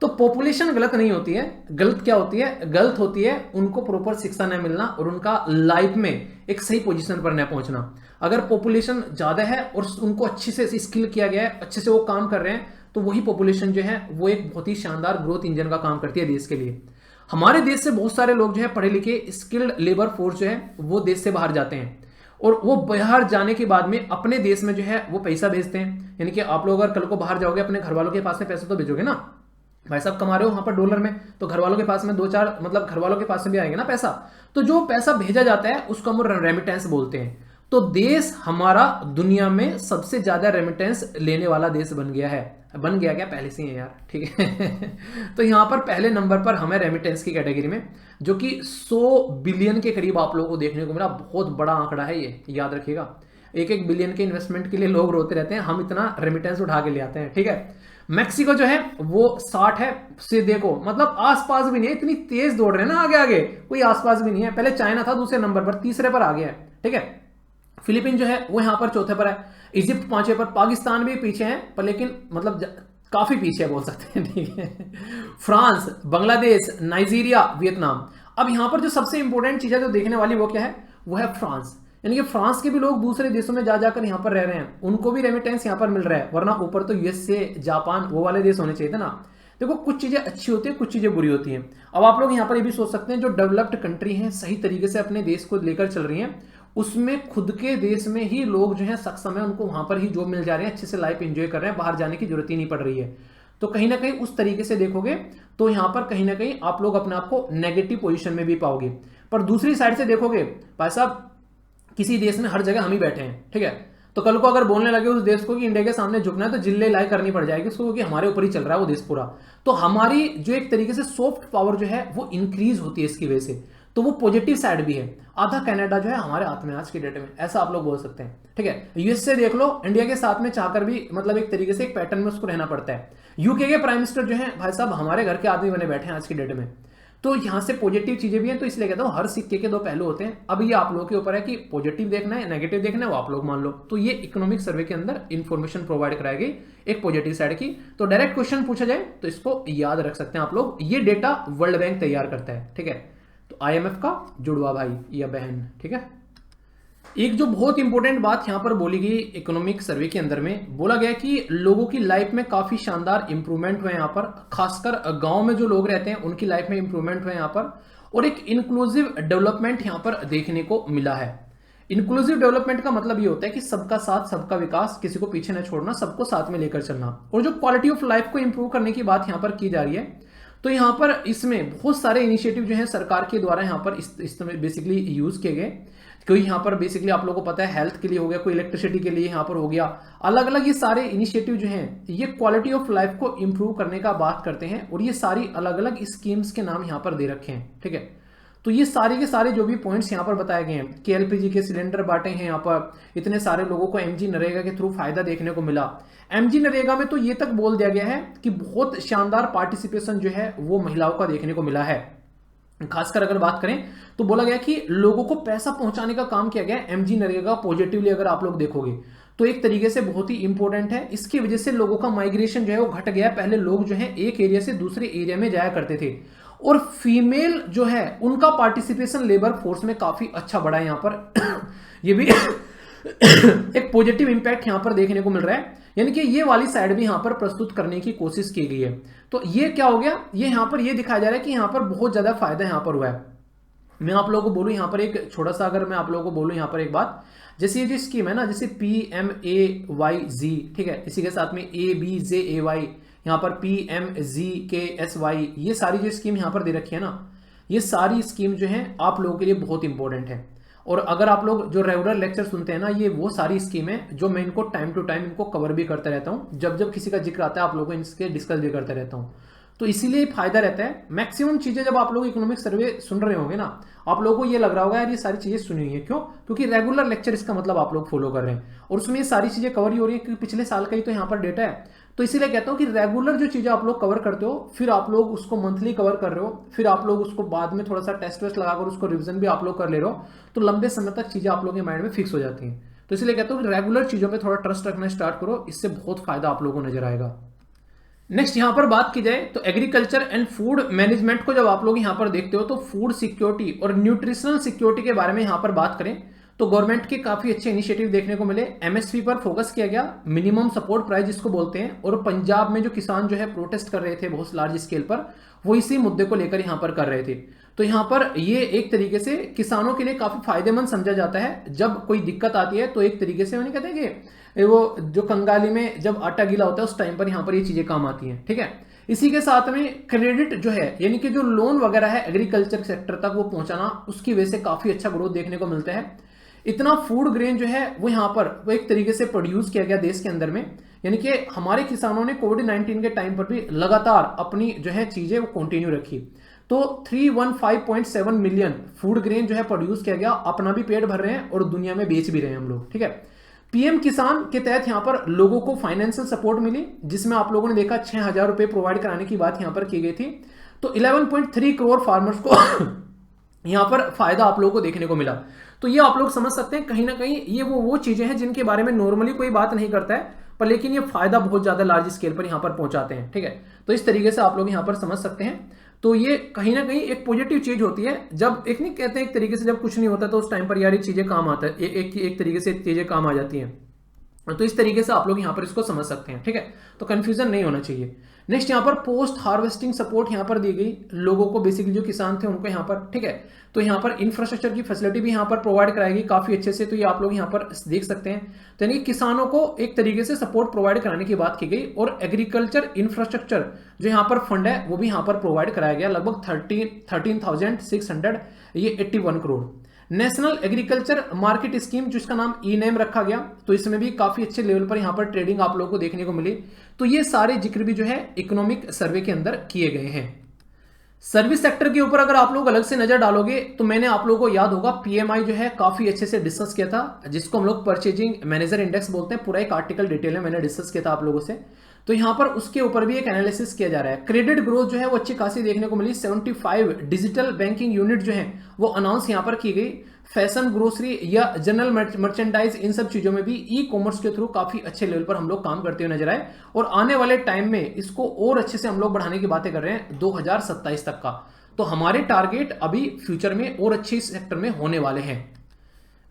Speaker 1: तो पॉपुलेशन गलत नहीं होती है, गलत क्या होती है, गलत होती है उनको प्रॉपर शिक्षा न मिलना और उनका लाइफ में एक सही पोजीशन पर न पहुंचना। अगर पॉपुलेशन ज्यादा है और उनको अच्छे से स्किल किया गया है, अच्छे से वो काम कर रहे हैं, तो वही पॉपुलेशन जो है वो एक बहुत ही शानदार ग्रोथ इंजन का काम करती है देश के लिए। हमारे देश से बहुत सारे लोग जो है पढ़े लिखे स्किल्ड लेबर फोर्स जो है वो देश से बाहर जाते हैं, और वो बाहर जाने के बाद में अपने देश में जो है वो पैसा भेजते हैं। यानी कि आप लोग अगर कल को बाहर जाओगे, अपने घर वालों के पास में पैसा तो भेजोगे ना, भाई साहब कमा रहे हो वहां पर डॉलर में, तो घर वालों के पास में 2-4 मतलब घर वालों के पास में भी आएंगे ना पैसा। तो जो पैसा भेजा जाता है उसको हम रेमिटेंस बोलते हैं। तो देश हमारा दुनिया में सबसे ज्यादा रेमिटेंस लेने वाला देश बन गया है, बन गया क्या, पहले से ही है यार, ठीक है तो यहां पर पहले नंबर पर हमें रेमिटेंस की कैटेगरी में, जो कि 100 बिलियन के करीब आप लोगों को देखने को मिला। बहुत बड़ा आंकड़ा है ये, याद रखिएगा। 1-1 बिलियन के इन्वेस्टमेंट के लिए लोग रोते रहते हैं, हम इतना रेमिटेंस उठा के ले आते हैं, ठीक है। मैक्सिको जो है वो 60 है, से देखो मतलब आसपास भी नहीं है, इतनी तेज दौड़ रहे हैं ना आगे आगे, कोई आसपास भी नहीं है। पहले चाइना था दूसरे नंबर पर, तीसरे पर आ गया है, ठीक है। फिलीपीन जो है वो यहां पर चौथे पर है, इजिप्ट 5वें पर, पाकिस्तान भी पीछे है पर लेकिन मतलब काफी पीछे बोल सकते हैं, ठीक है। France, Bangladesh, Nigeria, Vietnam. अब यहां पर जो सबसे इंपॉर्टेंट चीज है जो देखने वाली वो क्या है, वो है फ्रांस। यानी कि फ्रांस के भी लोग दूसरे देशों में जा जाकर यहां पर रह रहे हैं, उनको भी रेमिटेंस यहां पर मिल रहा है, वरना ऊपर तो यूएसए, जापान वो वाले देश होने चाहिए थे ना। देखो कुछ चीजें अच्छी होती है, कुछ चीजें बुरी होती हैं। अब आप लोग यहां पर ये भी सोच सकते हैं, जो डेवलप्ड कंट्री हैं सही तरीके से अपने देश को लेकर चल रही हैं, उसमें खुद के देश में ही लोग जो है सक्षम है, उनको वहां पर ही जॉब मिल जा रहे हैं, अच्छे से लाइफ एंजॉय कर रहे हैं, बाहर जाने की जरूरत ही नहीं पड़ रही है। तो कहीं ना कहीं उस तरीके से देखोगे तो यहां पर कहीं ना कहीं आप लोग अपने आप को नेगेटिव पोजीशन में भी पाओगे। पर दूसरी साइड से देखोगे भाई साहब, किसी देश में हर जगह हम ही बैठे हैं, ठीक है। तो कल को अगर बोलने लगे उस देश को कि इंडिया के सामने झुकना है, तो जिल्ले लाई करनी पड़ जाएगी उसको, क्योंकि हमारे ऊपर ही चल रहा है वो देश पूरा। तो हमारी जो एक तरीके से सॉफ्ट पावर जो है वो इंक्रीज होती है इसकी वजह से, तो वो पॉजिटिव साइड भी है। आधा कनाडा जो है हमारे हाथ में आज की डेट में, ऐसा आप लोग बोल सकते हैं, ठीक है। यूएसए देख लो, इंडिया के साथ में चाहकर भी मतलब एक तरीके से एक पैटर्न में उसको रहना पड़ता है। यूके के प्राइम मिनिस्टर जो है भाई साहब हमारे घर के आदमी बने बैठे हैं आज की डेट में। तो यहां से पॉजिटिव चीजें भी हैं, तो इसलिए कहता हूं हर सिक्के के दो पहलू होते हैं। अब ये आप लोगों के ऊपर है कि पॉजिटिव देखना है नेगेटिव देखना है, वो आप लोग मान लो। तो ये इकोनॉमिक सर्वे के अंदर इंफॉर्मेशन प्रोवाइड कराई गई एक पॉजिटिव साइड की। तो डायरेक्ट क्वेश्चन पूछा जाए तो इसको याद रख सकते हैं आप लोग, ये डेटा वर्ल्ड बैंक तैयार करता है, ठीक है। तो IMF का जुड़वा भाई या बहन, ठीक है। एक जो बहुत इंपॉर्टेंट बात यहां पर बोली गई इकोनॉमिक सर्वे के अंदर में, बोला गया कि लोगों की लाइफ में काफी शानदार इंप्रूवमेंट हुए यहां पर, खासकर गांव में जो लोग रहते हैं उनकी लाइफ में इंप्रूवमेंट हुए यहां पर, और एक इंक्लूसिव डेवलपमेंट यहां पर देखने को मिला है। इंक्लूसिव डेवलपमेंट का मतलब ये होता है कि सबका साथ सबका विकास, किसी को पीछे न छोड़ना, सबको साथ में लेकर चलना। और जो क्वालिटी ऑफ लाइफ को इंप्रूव करने की बात यहां पर की जा रही है, तो यहां पर इसमें बहुत सारे इनिशिएटिव जो है सरकार के द्वारा यहां पर इसमें बेसिकली यूज किए गए। कोई यहाँ पर बेसिकली आप लोगों को पता है हेल्थ के लिए हो गया, कोई इलेक्ट्रिसिटी के लिए यहाँ पर हो गया, अलग अलग ये सारे इनिशिएटिव जो हैं ये क्वालिटी ऑफ लाइफ को इंप्रूव करने का बात करते हैं, और ये सारी अलग अलग स्कीम्स के नाम यहाँ पर दे रखे हैं, ठीक है। तो ये सारे के सारे जो भी पॉइंट्स यहाँ पर बताए गए हैं कि LPG के सिलेंडर बांटे हैं यहाँ पर, इतने सारे लोगों को MG नरेगा के थ्रू फायदा देखने को मिला। MG नरेगा में तो ये तक बोल दिया गया है कि बहुत शानदार पार्टिसिपेशन जो है वो महिलाओं का देखने को मिला है। खासकर अगर बात करें तो बोला गया कि लोगों को पैसा पहुंचाने का काम किया गया MG नरेगा पॉजिटिवली। अगर आप लोग देखोगे तो एक तरीके से बहुत ही इंपॉर्टेंट है, इसकी वजह से लोगों का माइग्रेशन जो है वो घट गया। पहले लोग जो है एक एरिया से दूसरे एरिया में जाया करते थे, और फीमेल जो है उनका पार्टिसिपेशन लेबर फोर्स में काफी अच्छा बढ़ा है यहाँ पर ये भी एक पॉजिटिव इंपैक्ट यहां पर देखने को मिल रहा है, यानी कि ये वाली साइड भी यहां पर प्रस्तुत करने की कोशिश की गई है। तो ये क्या हो गया, ये यहां पर ये दिखाया जा रहा है कि यहां पर बहुत ज्यादा फायदा यहां पर हुआ है। मैं आप लोगों को बोलूं यहां पर एक छोटा सा, अगर मैं आप लोगों को बोलूं यहां पर एक बात, जैसे ये जो स्कीम है ना, जैसे PMAYZ, ठीक है, इसी के साथ में ABJAY, यहां पर PMGKSY, ये सारी जो स्कीम यहां पर दे रखी है ना, ये सारी स्कीम जो है आप लोगों के लिए बहुत इंपॉर्टेंट है। और अगर आप लोग जो रेगुलर लेक्चर सुनते हैं ना, ये वो सारी स्कीम है जो मैं इनको टाइम टू टाइम इनको कवर भी करता रहता हूं, जब जब किसी का जिक्र आता है आप लोगों को इनके डिस्कस भी करता रहता हूं। तो इसीलिए फायदा रहता है। मैक्सिमम चीजें जब आप लोग इकोनॉमिक सर्वे सुन रहे होंगे ना, आप लोगों को ये लग रहा होगा यार ये सारी चीजें सुनी हुई है, क्यों? क्योंकि रेगुलर लेक्चर इसका मतलब आप लोग फॉलो कर रहे हैं, और उसमें ये सारी चीजें कवर ही हो रही है, क्योंकि पिछले साल का ही तो यहाँ पर डेटा है। तो इसीलिए कहता हूं कि रेगुलर जो चीजें आप लोग कवर करते हो, फिर आप लोग उसको मंथली कवर कर रहे हो, फिर आप लोग उसको बाद में थोड़ा सा टेस्ट वेस्ट लगाकर उसको रिवीजन भी आप लोग कर ले रहे हो, तो लंबे समय तक चीजें आप लोगों के माइंड में फिक्स हो जाती हैं। तो इसलिए कहता हूं कि रेगुलर चीजों पे थोड़ा ट्रस्ट रखना स्टार्ट करो, इससे बहुत फायदा आप लोगों को नजर आएगा। नेक्स्ट यहां पर बात की जाए तो एग्रीकल्चर एंड फूड मैनेजमेंट को जब आप लोग यहां पर देखते हो, तो फूड सिक्योरिटी और न्यूट्रिशनल सिक्योरिटी के बारे में यहां पर बात करें तो गवर्नमेंट के काफी अच्छे इनिशिएटिव देखने को मिले। MSP पर फोकस किया गया, मिनिमम सपोर्ट प्राइस जिसको बोलते हैं, और पंजाब में जो किसान जो है प्रोटेस्ट कर रहे थे बहुत लार्ज स्केल पर, वो इसी मुद्दे को लेकर यहां पर कर रहे थे। तो यहां पर ये एक तरीके से किसानों के लिए काफी फायदेमंद समझा जाता है। जब कोई दिक्कत आती है तो एक तरीके से कहते हैं कि वो जो कंगाली में जब आटा गीला होता है उस टाइम पर यहां पर ये चीजें काम आती हैं, ठीक है। इसी के साथ में क्रेडिट जो है, यानी कि जो लोन वगैरह है एग्रीकल्चर सेक्टर तक वो पहुंचाना, उसकी वजह से काफी अच्छा ग्रोथ देखने को मिलता है। इतना फूड ग्रेन जो है वो यहाँ पर वो एक तरीके से प्रोड्यूस किया गया देश के अंदर में, यानी कि हमारे किसानों ने कोविड-19 के टाइम पर भी लगातार अपनी जो है चीजें वो कंटिन्यू रखी। तो 315.7 मिलियन फूड ग्रेन जो है प्रोड्यूस किया गया, अपना भी पेट भर रहे हैं और दुनिया में बेच भी रहे हैं हम लोग, ठीक है। PM किसान के तहत यहाँ पर लोगों को फाइनेंशियल सपोर्ट मिली, जिसमें आप लोगों ने देखा 6,000 रुपए प्रोवाइड कराने की बात यहाँ पर की गई थी। तो 11.3 करोड़ फार्मर्स को यहां पर फायदा आप लोगों को देखने को मिला। तो ये आप लोग समझ सकते हैं कहीं ना कहीं ये वो चीजें हैं जिनके बारे में नॉर्मली कोई बात नहीं करता है, पर लेकिन ये फायदा बहुत ज्यादा लार्ज स्केल पर यहां पर पहुंचाते हैं, ठीक है। तो इस तरीके से आप लोग यहां पर समझ सकते हैं। तो ये कहीं ना कहीं एक पॉजिटिव चीज होती है। जब एक नहीं कहते एक तरीके से जब कुछ नहीं होता तो उस टाइम पर यार ये चीजें काम आता है, एक तरीके से चीजें काम आ जाती हैं। तो इस तरीके से आप लोग यहां पर इसको समझ सकते हैं, ठीक है। तो कंफ्यूजन नहीं होना चाहिए। नेक्स्ट यहां पर पोस्ट हार्वेस्टिंग सपोर्ट यहां पर दी गई लोगों को, बेसिकली जो किसान थे उनको यहां पर, ठीक है। तो यहां पर इंफ्रास्ट्रक्चर की फैसिलिटी भी यहां पर प्रोवाइड कराएगी काफी अच्छे से। तो ये आप लोग यहां पर देख सकते हैं। तो यानी किसानों को एक तरीके से सपोर्ट प्रोवाइड कराने की बात की गई, और एग्रीकल्चर इंफ्रास्ट्रक्चर जो यहाँ पर फंड है वो भी यहाँ पर प्रोवाइड कराया गया, लगभग 13,600, ये 81 crore. National agriculture market scheme जिसका नाम E-NAM रखा गया, तो इसमें भी काफी अच्छे लेवल पर यहाँ पर ट्रेडिंग आप लोगों को देखने को मिली। तो ये सारे जिक्र भी जो है इकोनॉमिक सर्वे के अंदर किए गए हैं। सर्विस सेक्टर के ऊपर अगर आप लोग अलग से नजर डालोगे तो मैंने आप लोगों को याद होगा PMI जो है काफी अच्छे से डिस्कस किया था, जिसको हम लोग परचेजिंग मैनेजर इंडेक्स बोलते हैं। पूरा एक आर्टिकल डिटेल में मैंने डिस्कस किया था आप लोगों से। तो यहाँ पर उसके ऊपर भी एक एनालिसिस किया जा रहा है। क्रेडिट ग्रोथ जो है वो अच्छी खासी देखने को मिली, 75 डिजिटल बैंकिंग यूनिट जो है वो अनाउंस यहाँ पर की गई। फैशन, ग्रोसरी या जनरल मर्चेंडाइज, इन सब चीजों में भी ई कॉमर्स के थ्रू काफी अच्छे लेवल पर हम लोग काम करते हुए नजर आए, और आने वाले टाइम में इसको और अच्छे से हम लोग बढ़ाने की बातें कर रहे हैं 2027 तक का। तो हमारे टारगेट अभी फ्यूचर में और अच्छे सेक्टर में होने वाले हैं।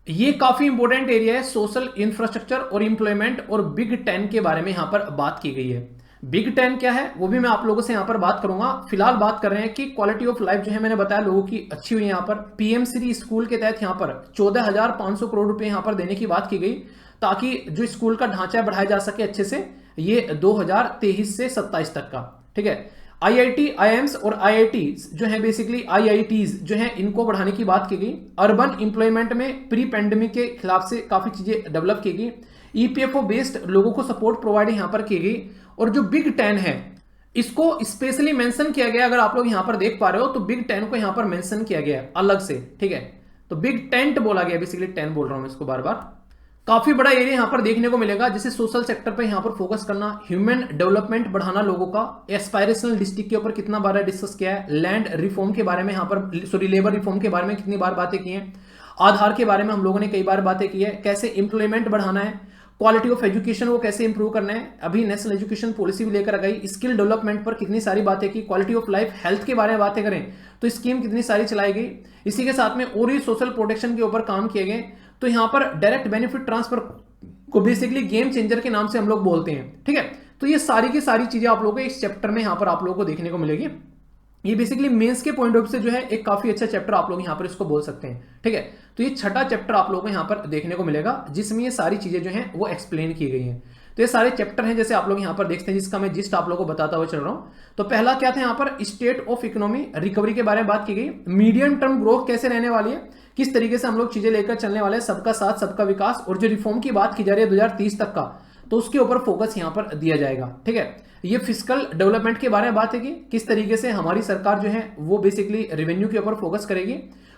Speaker 1: ये काफी इंपॉर्टेंट एरिया है, सोशल इंफ्रास्ट्रक्चर और इंप्लॉयमेंट और बिग 10 के बारे में यहां पर बात की गई है। बिग 10 क्या है वो भी मैं आप लोगों से यहां पर बात करूंगा। फिलहाल बात कर रहे हैं कि क्वालिटी ऑफ लाइफ जो है मैंने बताया लोगों की अच्छी हुई। यहां पर पीएम श्री स्कूल के तहत यहां पर 14,500 करोड़ रुपए यहां पर देने की बात की गई, ताकि जो स्कूल का ढांचा बढ़ाया जा सके अच्छे से, ये 2023 से 27 तक का। ठीक है, आईआईटी, आईआईएम्स और आईआईटीज जो है, बेसिकली आईआईटीज जो है, इनको बढ़ाने की बात की गई। अर्बन एम्प्लॉयमेंट में प्री पेंडेमिक के खिलाफ से काफी चीजें डेवलप की गई। ईपीएफओ बेस्ड लोगों को सपोर्ट प्रोवाइड यहां पर की गई। और जो बिग 10 है इसको स्पेशली मेंशन किया गया, अगर आप लोग यहां पर देख पा रहे हो तो बिग 10 को यहां पर मेंशन किया गया अलग से। ठीक है, तो बिग टेंट बोला गया, बेसिकली 10 बोल रहा हूं मैं इसको बार बार। काफी बड़ा एरिया यहां पर देखने को मिलेगा, जैसे सोशल सेक्टर पे यहां पर फोकस करना, ह्यूमन डेवलपमेंट बढ़ाना लोगों का, एस्पायरेशनल डिस्ट्रिक्ट के ऊपर कितना बार डिस्कस किया है, लैंड रिफॉर्म के बारे में यहां पर, सॉरी लेबर रिफॉर्म के बारे में कितनी बार बातें की हैं, आधार के बारे में हम लोगों ने कई बार बातें की है, कैसे इंप्लॉयमेंट बढ़ाना है, क्वालिटी ऑफ एजुकेशन वो कैसे इंप्रूव करना है, अभी नेशनल एजुकेशन पॉलिसी भी लेकर आ गई, स्किल डेवलपमेंट पर कितनी सारी बातें की, क्वालिटी ऑफ लाइफ, हेल्थ के बारे में बातें करें तो स्कीम कितनी सारी चलाई गई। इसी के साथ में और ही सोशल प्रोटेक्शन के ऊपर काम किए गए। तो यहां पर डायरेक्ट बेनिफिट ट्रांसफर को बेसिकली गेम चेंजर के नाम से हम लोग बोलते हैं। ठीक है, तो ये सारी की सारी चीजें आप लोगों को इस चैप्टर में यहां पर आप लोगों को देखने को मिलेगी। ये बेसिकली मेंस के पॉइंट ऑफ व्यू से जो है एक काफी अच्छा चैप्टर आप लोग यहां पर इसको बोल सकते हैं। ठीक है, तो ये छठा चैप्टर आप लोगों को यहां पर देखने को मिलेगा, जिसमें ये सारी चीजें जो हैं वो एक्सप्लेन की गई हैं। तो ये सारे चैप्टर हैं जैसे आप लोग यहां पर देखते हैं, जिसका मैं जिस्ट आप लोगों को बताता हुआ चल रहा हूं। तो पहला क्या था, यहां पर स्टेट ऑफ इकोनॉमी रिकवरी के बारे में बात की गई, मीडियम टर्म ग्रोथ कैसे रहने वाली है, किस तरीके से हम लोग चीजें लेकर चलने वाले हैं, सबका साथ सबका विकास, और जो रिफॉर्म की बात की जा रही है 2030 तक का, तो उसके ऊपर फोकस यहां पर दिया जाएगा। ठीक है, ये फिस्कल डेवलपमेंट के बारे में बात है कि किस तरीके से हमारी सरकार जो है वो बेसिकली रेवेन्यू के ऊपर फोकस करेगी।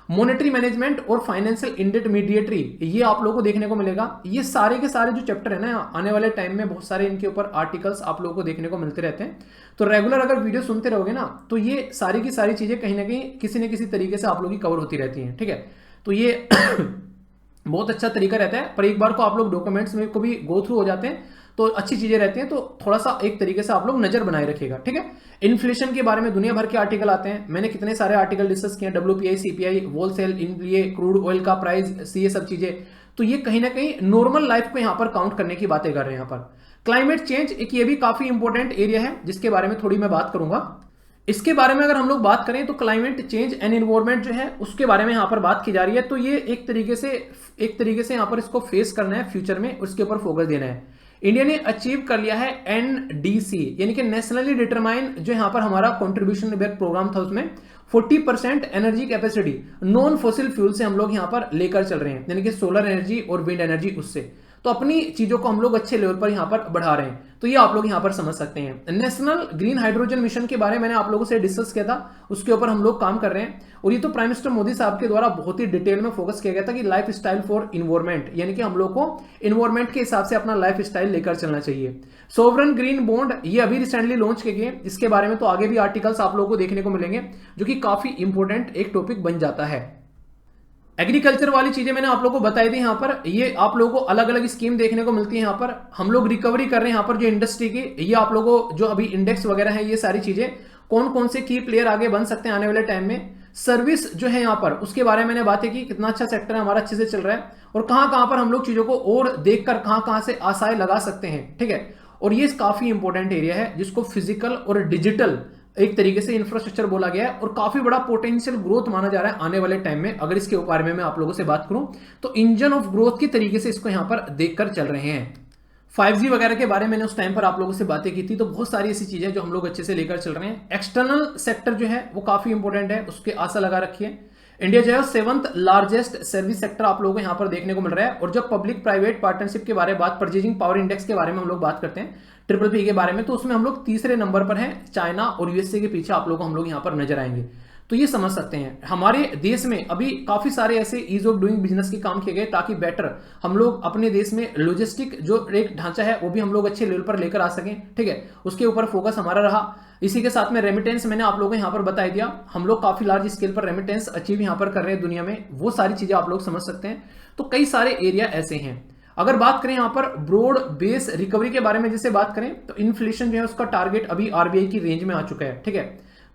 Speaker 1: मॉनेटरी मैनेजमेंट और फाइनेंशियल इंटरमीडिएटरी, ये आप लोगों को देखने को मिलेगा। ये सारे के सारे जो चैप्टर है ना, आने वाले टाइम में बहुत सारे इनके ऊपर आर्टिकल्स आप लोगों को देखने को मिलते रहते हैं। तो रेगुलर अगर वीडियो सुनते रहोगे ना, तो ये सारी की सारी चीजें कहीं ना कहीं किसी न किसी तरीके से आप लोगों की कवर होती रहती हैं। ठीक है, तो ये बहुत अच्छा तरीका रहता है, पर एक बार को आप लोग डॉक्यूमेंट्स में को भी गो थ्रू हो जाते हैं तो अच्छी चीजें रहती हैं, तो थोड़ा सा एक तरीके से आप लोग नजर बनाए रखिएगा। ठीक है, इन्फ्लेशन के बारे में दुनिया भर के आर्टिकल आते हैं, मैंने कितने सारे आर्टिकल डिस्कस किए हैं, WPI, CPI, होलसेल, ये क्रूड ऑयल का प्राइस, ये सब चीजें। तो ये कहीं ना कहीं नॉर्मल लाइफ को यहां पर काउंट करने की बातें कर रहे हैं। यहां पर क्लाइमेट चेंज एक ये भी काफी इंपॉर्टेंट एरिया है, जिसके बारे में थोड़ी मैं बात करूंगा। इसके बारे में अगर हम लोग बात करें तो क्लाइमेट चेंज एंड एनवायरनमेंट जो है उसके बारे में यहां पर बात की जा रही है। तो ये एक तरीके से यहां पर इसको फेस करना है फ्यूचर में, उसके ऊपर फोकस देना है। इंडिया ने अचीव कर लिया है NDC, यानी कि नेशनली डिटरमाइन, जो यहां पर हमारा कंट्रीब्यूशन प्रोग्राम था, उसमें 40% energy capacity non fossil fuel से हम लोग यहां पर लेकर चल रहे हैं, यानी कि सोलर एनर्जी और विंड एनर्जी उससे। तो अपनी चीजों को हम लोग अच्छे लेवल पर यहां पर बढ़ा रहे हैं, तो ये आप लोग यहां पर समझ सकते हैं। नेशनल ग्रीन हाइड्रोजन मिशन के बारे में मैंने आप लोगों से डिस्कस किया था, उसके ऊपर हम लोग काम कर रहे हैं। और ये तो प्राइम मिनिस्टर मोदी साहब के द्वारा बहुत ही डिटेल में फोकस किया गया था कि लाइफ स्टाइल फॉर इन्वायरमेंट, यानी कि हम लोग को इन्वायरमेंट के हिसाब से अपना लाइफ स्टाइल लेकर चलना चाहिए। सोवरन ग्रीन बॉन्ड, ये अभी रिसेंटली लॉन्च किए गए, इसके बारे में तो आगे भी आर्टिकल्स आप लोगों को देखने को मिलेंगे, जो कि काफी इंपॉर्टेंट एक टॉपिक बन जाता है। एग्रीकल्चर वाली चीजें मैंने आप लोगों को बताई थी, यहां पर ये आप लोगों को अलग अलग स्कीम देखने को मिलती है। यहां पर हम लोग रिकवरी कर रहे हैं, यहां पर जो इंडस्ट्री की, ये आप लोगों को जो अभी इंडेक्स वगैरह है, ये सारी चीजें कौन कौन से की प्लेयर आगे बन सकते हैं आने वाले टाइम में। सर्विस जो है यहां पर, उसके बारे में मैंने बातें की, कितना अच्छा सेक्टर है हमारा, अच्छे से चल रहा है, और कहां कहां पर हम लोग चीजों को और देखकर कहां कहां से आशाएं लगा सकते हैं। ठीक है, और ये काफी इंपॉर्टेंट एरिया है, जिसको फिजिकल और डिजिटल एक तरीके से इंफ्रास्ट्रक्चर बोला गया है, और काफी बड़ा पोटेंशियल ग्रोथ माना जा रहा है आने वाले टाइम में। अगर इसके बारे में मैं आप लोगों से बात करूं तो इंजन ऑफ ग्रोथ की तरीके से इसको यहां पर देखकर चल रहे हैं। 5G वगैरह के बारे में मैंने उस टाइम पर आप लोगों से बातें की थी, तो बहुत सारी ऐसी चीजें जो हम लोग अच्छे से लेकर चल रहे हैं। एक्सटर्नल सेक्टर जो है वो काफी इंपॉर्टेंट है, उसके आशा लगा रखी है। इंडिया जो है 7th लार्जेस्ट सर्विस सेक्टर आप लोगों को यहां पर देखने को मिल रहा है। और जब पब्लिक प्राइवेट पार्टनरशिप के बारे में बात, परचेजिंग पावर इंडेक्स के बारे में हम लोग बात करते हैं, PPP के बारे में, तो उसमें हम लोग तीसरे नंबर पर हैं, चाइना और USA के पीछे आप लोग को हम लोग यहां पर नजर आएंगे। तो ये समझ सकते हैं हमारे देश में अभी काफी सारे ऐसे ईज ऑफ डूइंग बिजनेस के काम किए गए ताकि बेटर हम लोग अपने देश में लॉजिस्टिक जो एक ढांचा है वो भी हम लोग अच्छे लेवल पर लेकर आ सकें। ठीक है, उसके ऊपर फोकस हमारा रहा। इसी के साथ में रेमिटेंस मैंने आप लोगों को यहाँ पर बता दिया, हम लोग काफी लार्ज स्केल पर रेमिटेंस अचीव यहाँ पर कर रहे हैं दुनिया में, वो सारी चीजें आप लोग समझ सकते हैं। तो कई सारे एरिया ऐसे हैं। अगर बात करें यहाँ पर ब्रॉड बेस रिकवरी के बारे में जैसे बात करें तो इन्फ्लेशन जो है उसका टारगेट अभी आरबीआई की रेंज में आ चुका है। ठीक है,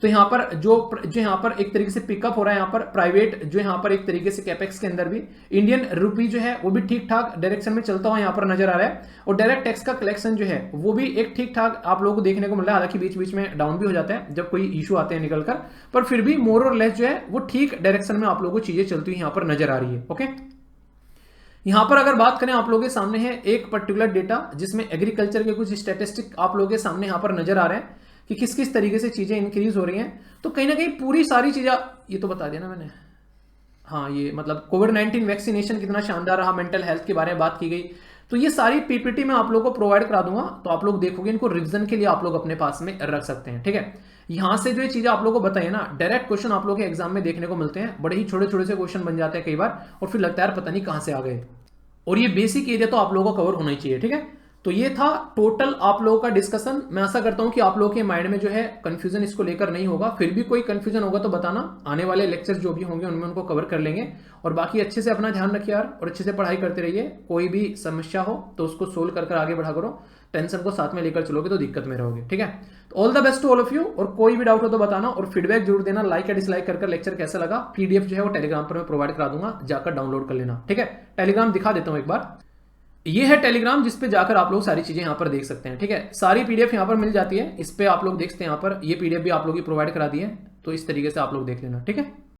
Speaker 1: तो यहाँ पर जो यहाँ पर एक तरीके से पिकअप हो रहा है यहाँ पर प्राइवेट जो यहाँ पर एक तरीके से कैपेक्स के अंदर भी इंडियन रुपी जो है वो भी ठीक ठाक डायरेक्शन में चलता हुआ यहाँ पर नजर आ रहा है। और डायरेक्ट टैक्स का कलेक्शन जो है वो भी एक ठीक ठाक आप लोगों को देखने को मिल रहा है, हालांकि बीच बीच में डाउन भी हो जाता है जब कोई इशू आते हैं निकलकर, पर फिर भी मोर और लेस जो है वो ठीक डायरेक्शन में आप लोगों को चीजें चलती हुई यहाँ पर नजर आ रही है। ओके, यहां पर अगर बात करें आप लोगों के सामने है एक पर्टिकुलर डेटा जिसमें एग्रीकल्चर के कुछ स्टैटिस्टिक आप लोगों के सामने यहां पर नजर आ रहे हैं कि किस किस तरीके से चीजें इंक्रीज हो रही हैं। तो कहीं ना कहीं पूरी सारी चीजें ये तो बता दिया ना मैंने, हाँ ये मतलब कोविड-19 वैक्सीनेशन कितना शानदार रहा, मेंटल हेल्थ के बारे में बात की गई। तो ये सारी पीपीटी मैं आप लोगों को प्रोवाइड करा दूंगा, तो आप लोग देखोगे इनको रिवीजन के लिए आप लोग अपने पास में रख सकते हैं। ठीक है, यहां से जो ये चीजें आप लोगों को बताइए ना, डायरेक्ट क्वेश्चन आप लोगों के एग्जाम में देखने को मिलते हैं, बड़े ही छोटे छोटे से क्वेश्चन बन जाते हैं कई बार, और फिर लगता है यार पता नहीं कहां से आ गए। और ये बेसिक एरिया तो आप लोगों का कवर होना ही चाहिए। ठीक है, तो ये था टोटल आप लोगों का डिस्कशन। मैं आशा करता हूं कि आप लोगों के माइंड में जो है कंफ्यूजन इसको लेकर नहीं होगा। फिर भी कोई कंफ्यूजन होगा तो बताना, आने वाले लेक्चर्स जो भी होंगे उनमें उनको कवर कर लेंगे। और बाकी अच्छे से अपना ध्यान रखिए यार, और अच्छे से पढ़ाई करते रहिए। कोई भी समस्या हो तो उसको सोल्व कर आगे बढ़ा करो, टेंशन को साथ में लेकर चलोगे तो दिक्कत में रहोगे। ठीक है, तो all the best to all of you. और कोई भी डाउट हो तो बताना, और फीडबैक जरूर देना, लाइक या डिसलाइक कर लेक्चर कैसा लगा। पीडीएफ जो है वो टेलीग्राम पर मैं प्रोवाइड करा दूंगा, जाकर डाउनलोड कर लेना। ठीक है, टेलीग्राम दिखा देता हूं एक बार, ये है टेलीग्राम जिस पे जाकर आप लोग सारी चीजें यहाँ पर देख सकते हैं। ठीक है, सारी पीडीएफ यहाँ पर मिल जाती है, इस पे आप लोग देखते हैं। यहाँ पर ये पीडीएफ भी आप लोग की प्रोवाइड करा दी है, तो इस तरीके से आप लोग देख लेना। ठीक है।